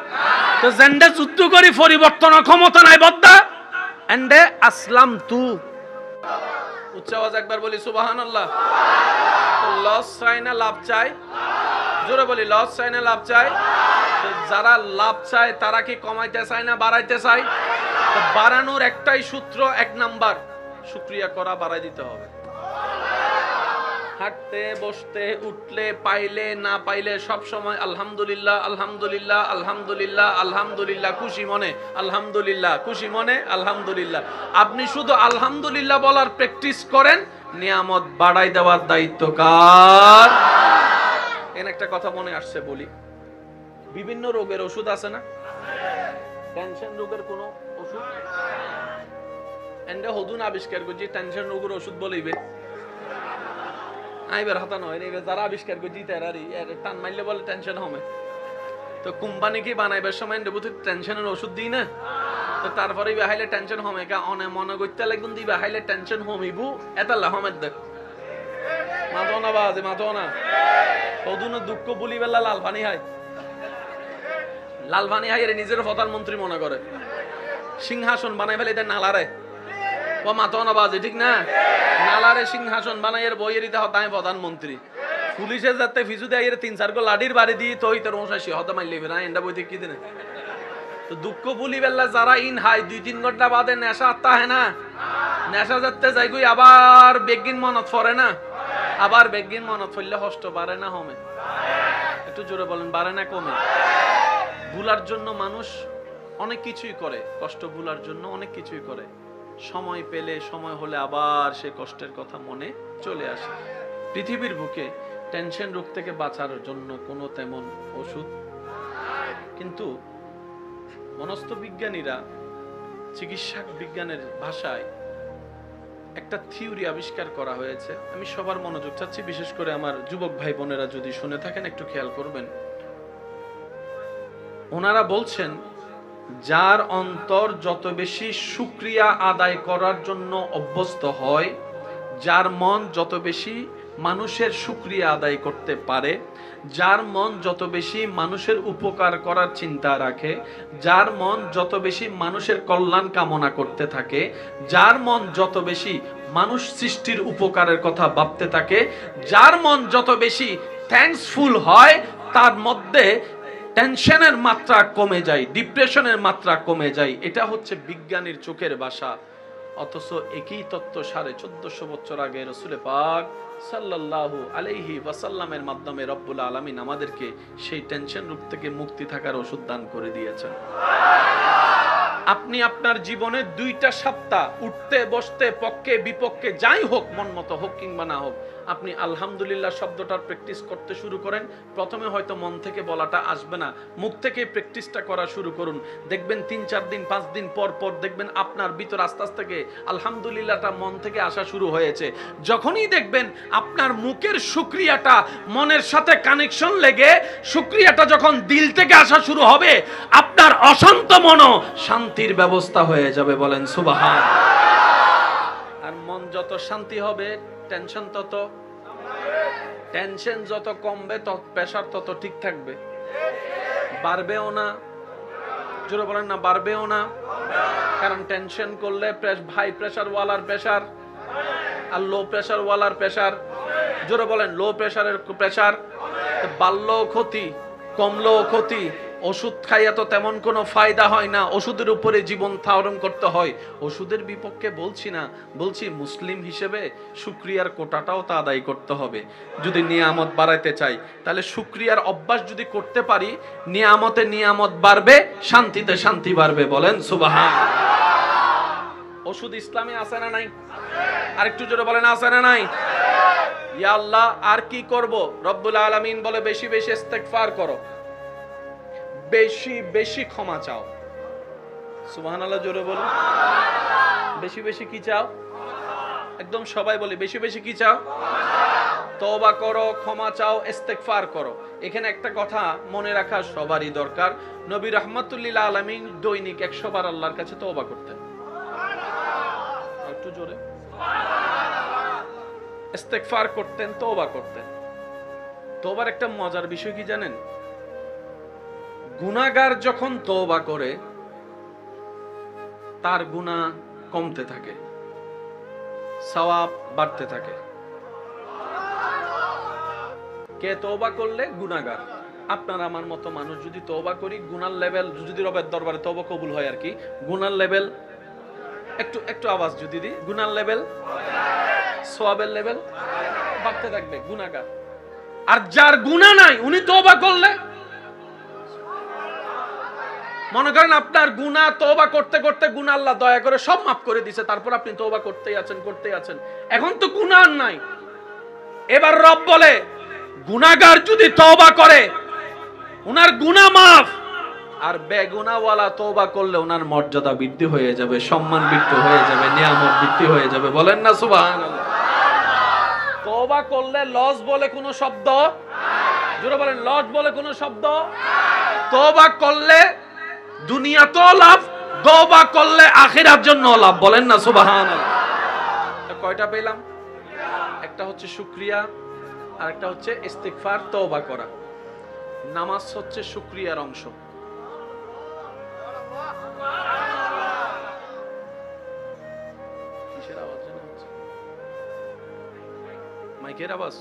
তো জেন্ডে যুদ্ধ করি পরিবর্তন ক্ষমতা নাই বদ্দা এন্ডে আসলাম তু উচ্চ আওয়াজ একবার বলি সুবহানাল্লাহ লস চাই না লাভ চাই জোরে বলি লস চাই না লাভ চাই যারা লাভ চায় তারা কি কমাইতে চায় না বাড়াইতে চায় বাড়ানোর একটাই সূত্র এক নাম্বার শুকরিয়া করা বাড়াই দিতে হবে হাঁটতে বসতে উঠলে পাইলে না পাইলে সব সময় আলহামদুলিল্লাহ আলহামদুলিল্লাহ আলহামদুলিল্লাহ আলহামদুলিল্লাহ খুশি মনে আলহামদুলিল্লাহ খুশি মনে আলহামদুলিল্লাহ আপনি শুধু আলহামদুলিল্লাহ বলার প্র্যাকটিস করেন নিয়ামত বাড়াই দেওয়ার দায়িত্ব কার এর একটা কথা মনে আসছে বলি বিভিন্ন রোগের ওষুধ আছে না টেনশন রোগের কোনো ওষুধ এন্ডে হদুন আবিষ্কার করছি টেনশন রোগের ওষুধ বলিবে আইবার হাতা নয় রে যারা আবিষ্কার করছি তারারই টান মারলে বলে টেনশন হবে তো কোম্পানি কি বানাইবার সময় দেবো টেনশনের ওষুধ দিই না তো তারপরে বাহাইলে টেনশন হবে কা অনে মনে করতে লাগুন দি বাহাইলে টেনশন হমিব এতাল্লা হমের দেখ মাতো না বাজে মাতো না হদুন দুঃখ বলি বেলা লাল পানি হয় লাল পানি হয় এর নিজের প্রধানমন্ত্রী মনে করে সিংহাসন বানাই ফেলে এটা নালারে ও মাতো না বাজে ঠিক না নালারে সিংহাসন বানাই এর বইয়ের দিতে হতায় প্রধানমন্ত্রী পুলিশে যাতে ফিজু দেয় এর 3-4 গো লাঠির বাড়ি দিয়ে তো ইতার ওসাসি হতে মাইলে ফেরা এন্ডা বইতে কি দিনে তো দুঃখ বলি বেলা যারা ইন হাই 2-3 ঘন্টা বাদে নেশা আত্তা হয় না নেশা যাতে যাই গই আবার বেগিন মনত পড়ে না আবার বেগিন মনত পড়লে কষ্ট বাড়ে না হবে একটু জোরে বলেন বাড়ে না কমে ভুলার জন্য মানুষ অনেক কিছুই করে কষ্ট ভুলার জন্য অনেক কিছুই করে সময় পেলে সময় হলে আবার সে কষ্টের কথা মনে চলে আসে পৃথিবীর বুকে টেনশন রোগ থেকে বাঁচার জন্য কোনো তেমন ওষুধ কিন্তু মনস্ত্ববিজ্ঞানীরা চিকিৎসা বিজ্ঞানের ভাষায় একটা থিওরি আবিষ্কার করা হয়েছে আমি সবার মনোযোগ চাচ্ছি বিশেষ করে আমার যুবক ভাই বোনেরা যদি শুনে থাকেন একটু খেয়াল করবেন ওনারা বলছেন যার অন্তর যত বেশি শুকরিয়া আদায় করার জন্য অভ্যস্ত হয় যার মন যত বেশি মানুষের শুকরিয়া আদায় করতে পারে যার মন যত বেশি মানুষের উপকার করার চিন্তা রাখে যার মন যত বেশি মানুষের কল্যাণ কামনা করতে থাকে যার মন যত বেশি মানুষ সৃষ্টির উপকারের কথা ভাবতে থাকে যার মন যত বেশি থ্যাঙ্কসফুল হয় তার মধ্যে টেনশনের মাত্রা কমে যায় ডিপ্রেশনের মাত্রা কমে যায় এটা হচ্ছে বিজ্ঞানীর চোখের ভাষা অথচ একই তত্ত্ব 1450 বছর আগে রাসূল পাক সাল্লাল্লাহু আলাইহি ওয়াসাল্লামের মাধ্যমে রব্বুল আলামিন আমাদেরকে সেই টেনশন রোগ থেকে মুক্তি থাকার ওষুধ দান করে দিয়েছেন আপনি আপনার জীবনে 2টা সপ্তাহ উঠতে বসতে পক্ষে বিপক্ষে যাই হোক মন মতো হোক কিংবা না হোক আপনি আলহামদুলিল্লাহ শব্দটার প্র্যাকটিস করতে শুরু করেন প্রথমে হয়তো মন থেকে বলাটা আসবে না মুখ থেকে প্র্যাকটিসটা করা শুরু করুন দেখবেন 3-4 দিন 5 দিন পর পর দেখবেন আপনার ভিতর আস্তে আস্তে থেকে আলহামদুলিল্লাহটা মন থেকে আসা শুরু হয়েছে যখনই দেখবেন আপনার মুখের শুকরিয়াটা মনের সাথে কানেকশন লেগে শুকরিয়াটা যখন দিল থেকে আসা শুরু হবে আপনার অশান্ত মনও শান্তির ব্যবস্থা হয়ে যাবে বলেন সুবহান আর মন যত শান্তি হবে টেনশন তত টেনশন যত কমবে তত প্রেসার তত ঠিক থাকবে বাড়বেও না জোরে বলেন না বাড়বেও না কারণ টেনশন করলে হাই প্রেসার ওয়ালার প্রেসার আর লো প্রেসার ওয়ালার প্রেসার জোরে বলেন লো প্রেসারের প্রেসার বাড়লেও ক্ষতি কমলেও ক্ষতি ওষুধ খাইয়া তো তেমন কোনো ফায়দা হয় না ওষুধের উপরে জীবন ধারণ করতে হয় ওষুধের বিপক্ষে বলছি না বলছি মুসলিম হিসেবে শুকরিয়ার কোটাটাও তা আদায় করতে হবে যদি নিয়ামত বাড়াইতে চাই তাহলে শুকরিয়ার অভ্যাস যদি করতে পারি নিয়ামতে নিয়ামত বাড়বে শান্তিতে শান্তি বাড়বে বলেন সুবহান ওষুধ ইসলামে আছে না নাই? আর একটু জোরে বলেন আছে না নাই? ইয়া আল্লাহ, আর কি করব? রব্বুল আলামিন বলে বেশি বেশি ইস্তেগফার করো, বেশি বেশি ক্ষমা চাও। সুবহানাল্লাহ, জোরে বলো। বেশি বেশি কি চাও? একদম সবাই বলে বেশি বেশি কি চাও? তওবা করো, ক্ষমা চাও, ইস্তেগফার করো। এখানে একটা কথা মনে রাখা সবারই দরকার, নবী রাহমাতুল লিল আলামিন দৈনিক 100 বার আল্লাহর কাছে তওবা করতেন। একটু জোরে। ইস্তেগফার করতেন, তওবা করতেন। তওবার একটা মজার বিষয় কি জানেন? গুনাহগার যখন তওবা করে তার গুনাহ কমতে থাকে, সওয়াব বাড়তে থাকে। কে তওবা করলে? গুনাহগার। আপনার আমার মতো মানুষ যদি তওবা করি, গুনার লেভেল যদি রবের দরবারে তওবা কবুল হয় আর কি, গুনার লেভেল একটু একটু আওয়াজ যদি দিই, গুনার লেভেল, সওয়াবের লেভেল বাড়তে থাকবে। গুনাহগার। আর যার গুনাহ নাই উনি তওবা করলে, মনে করেন আপনার গুনাহ, তওবা করতে করতে গুনাহ আল্লাহ দয়া করে সব মাফ করে দিয়েছে, তারপর আপনি তওবা করতেই আছেন। এখন তো গুনাহ আর নাই। এবার রব বলে গুনাহগার যদি তওবা করে উনার গুনাহ মাফ, আর বেগুনাহওয়ালা তওবা করলে উনার মর্যাদা বৃদ্ধি হয়ে যাবে, সম্মান বৃদ্ধি হয়ে যাবে, নিয়ামত বৃদ্ধি হয়ে যাবে। বলেন না সুবহানাল্লাহ। তওবা করলে লস বলে কোনো শব্দ, জোরে বলেন, লস বলে কোনো শব্দ। তওবা করলে দুনিয়াতেও লাভ, তওবা করলে আখিরাতের জন্য লাভ। বলেন না সুবহানাল্লাহ। কয়টা পেলাম? একটা হচ্ছে শুকরিয়া, আর একটা হচ্ছে ইস্তিগফার, তওবা করা। নামাজ হচ্ছে শুকরিয়ার অংশ। কিসের আওয়াজ জানা হচ্ছে? মাইকের আওয়াজ?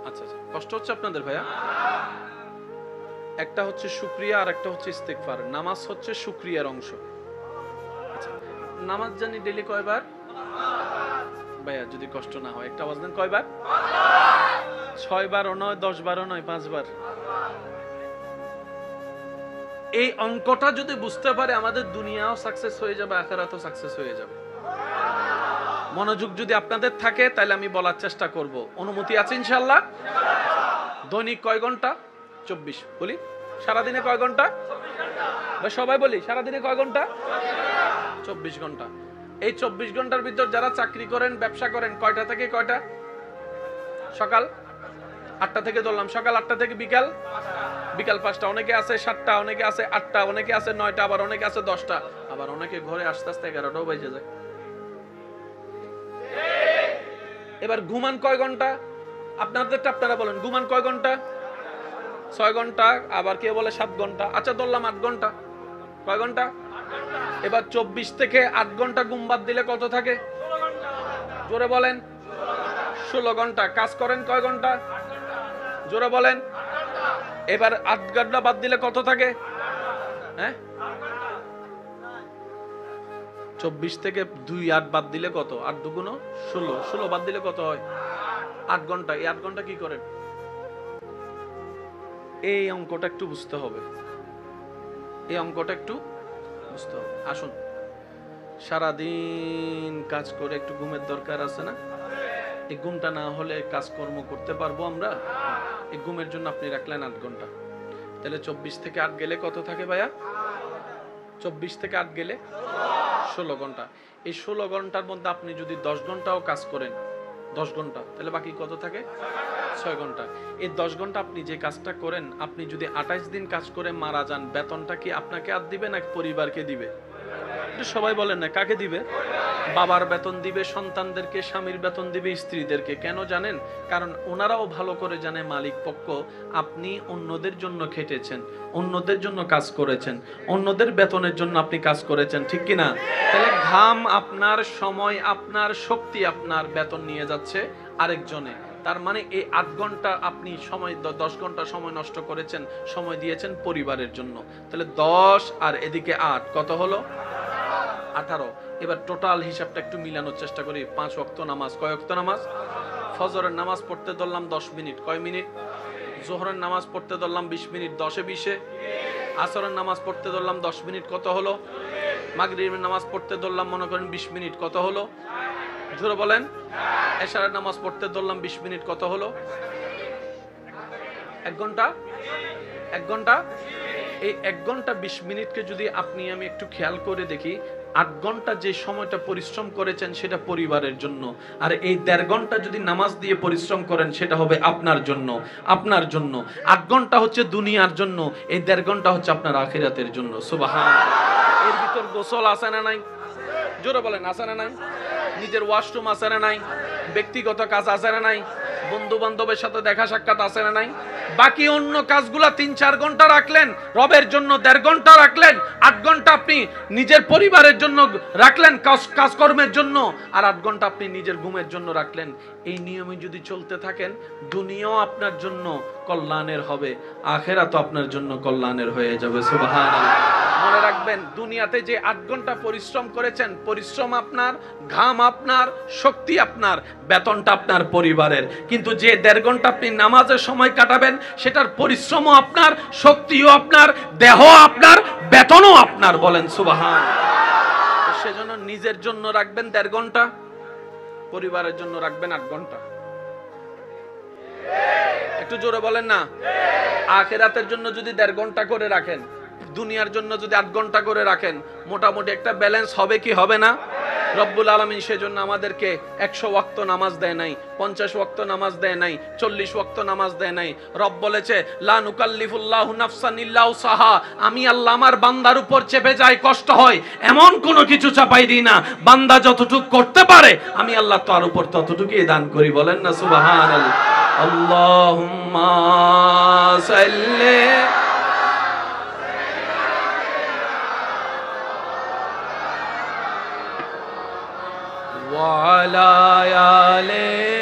আচ্ছা আচ্ছা, কষ্ট হচ্ছে আপনাদের ভাইয়া? একটা হচ্ছে শুকরিয়া আর একটা হচ্ছে ইস্তিগফার। নামাজ হচ্ছে শুকরিয়ার অংশ। আচ্ছা, নামাজ জানি ডেইলি কয়বার? ভাইয়া যদি কষ্ট না হয় একটা আওয়াজ দেন, কয়বার? 6 বারও নয়, 10 বারও নয়, 5 বার। এই অঙ্কটা যদি বুঝতে পারে আমাদের দুনিয়াও সাকসেস হয়ে যাবে, আখিরাতও সাকসেস হয়ে যাবে। মনোযোগ যদি আপনাদের থাকে তাহলে আমি বলার চেষ্টা করব। অনুমতি আছে ইনশাআল্লাহ? দৈনিক কয় ঘন্টা? 24। বলি সারাদিনে কয় ঘন্টা? সবাই বলি সারাদিনে কয় ঘন্টা? 24 ঘন্টা। এই 24 ঘন্টার ভিতর যারা চাকরি করেন, ব্যবসা করেন, কয়টা থেকে কয়টা? সকাল 8টা থেকে ধরলাম, সকাল 8টা থেকে বিকাল 5টা। অনেকে আছে 7টা, অনেকে আছে 8টা, অনেকে আছে 9টা, আবার অনেকে আছে 10টা, আবার অনেকে ঘরে আস্তে আস্তে 11টাও বেজে যায়। এবার ঘুমান কয় ঘন্টা? আপনাদেরটা আপনারা বলেন, ঘুমান কয় ঘন্টা? 6 ঘন্টা, আবার কেউ বলে 7 ঘন্টা। আচ্ছা ধরলাম 8 ঘন্টা। কয় ঘন্টা? এবার 24 থেকে 8 ঘন্টা ঘুম বাদ দিলে কত থাকে? জোরে বলেন। 16 ঘন্টা। কাজ করেন কয় ঘন্টা? জোরে বলেন। এবার 8 ঘন্টা বাদ দিলে কত থাকে? হ্যাঁ, 24 থেকে 2 8 বাদ দিলে কত? 8 দুগুণ 16, 16 বাদ দিলে কত হয়? 8 ঘন্টা। এই 8 ঘন্টা কি করেন? এই অঙ্কটা একটু বুঝতে হবে, এই অঙ্কটা একটু বুঝতে হবে। আসুন, সারাদিন কাজ করে একটু ঘুমের দরকার আছে না? এই ঘুমটা না হলে কাজকর্ম করতে পারবো আমরা? এই ঘুমের জন্য আপনি রাখলেন 8 ঘন্টা, তাহলে 24 থেকে 8 গেলে কত থাকে ভাইয়া? 24 থেকে 8 গেলে 16 ঘন্টা। এই 16 ঘন্টার মধ্যে আপনি যদি 10 ঘন্টাও কাজ করেন, 10 ঘন্টা, তাহলে বাকি কত থাকে? 6 ঘন্টা। এই 10 ঘন্টা আপনি যে কাজটা করেন, আপনি যদি 28 দিন কাজ করে মারা যান, বেতনটা কি আপনাকে আর দিবে না পরিবারকে দিবে? সবাই বলেন না, কাকে দিবে? বাবার বেতন দিবে, সন্তানদেরকে, স্বামীর বেতন দিবে, স্ত্রীদেরকে। কেন জানেন? কারণ ওনারাও ভালো করে জানে মালিক পক্ষ আপনি অন্যদের জন্য খেটেছেন, অন্যদের জন্য কাজ করেছেন, অন্যদের বেতনের জন্য আপনি কাজ করেছেন, ঠিক কি না? তাহলে ঘাম আপনার, সময় আপনার, শক্তি আপনার, বেতন নিয়ে যাচ্ছে আরেকজনে। তার মানে এই 8 ঘন্টা আপনি সময়, 10 ঘন্টা সময় নষ্ট করেছেন, সময় দিয়েছেন পরিবারের জন্য। তাহলে 10 আর এদিকে 8 কত হলো? 18। এবার টোটাল হিসাবটা একটু মিলানোর চেষ্টা করি। 5 ওয়াক্ত নামাজ। কয় ওয়াক্ত নামাজ? ফজরের নামাজ পড়তে ধরলাম 10 মিনিট, কয় মিনিট? জোহরের নামাজ পড়তে ধরলাম 20 মিনিট, 10 এ 20 এ। আসরের নামাজ পড়তে ধরলাম 10 মিনিট, কত হলো? মাগরিবের নামাজ পড়তে ধরলাম মনে করেন 20 মিনিট, কত হলো? জোরে বলেন। এশারের নামাজ পড়তে ধরলাম 20 মিনিট, কত হলো? 1 ঘন্টা। 1 ঘন্টা। এই 1 ঘন্টা 20 মিনিটকে যদি আপনি আমি একটু খেয়াল করে দেখি, 8 ঘন্টা যে সময়টা পরিশ্রম করেছেন সেটা পরিবারের জন্য, আর এই 1.5 ঘন্টা যদি নামাজ দিয়ে পরিশ্রম করেন সেটা হবে আপনার জন্য। আপনার জন্য 8 ঘন্টা হচ্ছে দুনিয়ার জন্য, এই 1.5 ঘন্টা হচ্ছে আপনার আখিরাতের জন্য। সুবহানাল্লাহ। এর ভিতর গোসল আছে না নাই? জোরে বলেন, আছে না নাই? নিজের ওয়াশরুম আছে না নাই? ব্যক্তিগত কাজ আছে না নাই? বন্ধু বান্ধবের সাথে দেখা সাক্ষাৎ আছে না নাই? বাকি অন্য কাজগুলা 3-4 ঘন্টা রাখলেন, রবের জন্য 1.5 ঘন্টা রাখলেন, 8 ঘন্টা আপনি নিজের পরিবারের জন্য রাখলেন, কাজকর্মের জন্য, আর 8 ঘন্টা আপনি নিজের ঘুমের জন্য রাখলেন। এই নিয়মে যদি চলতে থাকেন, দুনিয়াও আপনার জন্য কল্যাণের হবে, আখিরাতও আপনার জন্য কল্যাণের হয়ে যাবে। সুবহানাল্লাহ। মনে রাখবেন, দুনিয়াতে যে 8 ঘন্টা পরিশ্রম করেছেন, পরিশ্রম আপনার, ঘাম আপনার, শক্তি আপনার, বেতনটা আপনার পরিবারের। কিন্তু যে 1.5 ঘন্টা আপনি নামাজের সময় কাটাবেন, সেটার পরিশ্রমও আপনার, শক্তিও আপনার, দেহ আপনার, বেতনও আপনার। বলেন সুবহানাল্লাহ। সেজন্য নিজের জন্য রাখবেন 1.5 ঘন্টা, পরিবারের জন্য রাখবেন 8 ঘন্টা। একটু জোরে বলেন না। আখিরাতের জন্য যদি 1.5 ঘন্টা করে রাখেন, দুনিয়ার জন্য যদি 8 ঘন্টা করে রাখেন, মোটামুটি একটা ব্যালেন্স হবে কি হবে না? রব্বুল আলামিন সেজন্য আমাদেরকে 100 ওয়াক্ত নামাজ দেয় নাই, 50 ওয়াক্ত নামাজ দেয় নাই, 40 ওয়াক্ত নামাজ দেয় নাই। রব বলেছে, লা নুকাল্লিফুল্লাহু নাফসান ইল্লা উসাহা, আমি আল্লাহ আমার বান্দার উপর চেপে যায়, কষ্ট হয় এমন কোনো কিছু চাপাই দিই না। বান্দা যতটুকু করতে পারে আমি আল্লাহ তার উপর ততটুকুই দান করি। বলেন না সুবহানাল্লাহ। আল্লাহুম্মা সাল্লি ওয়া আলা আলি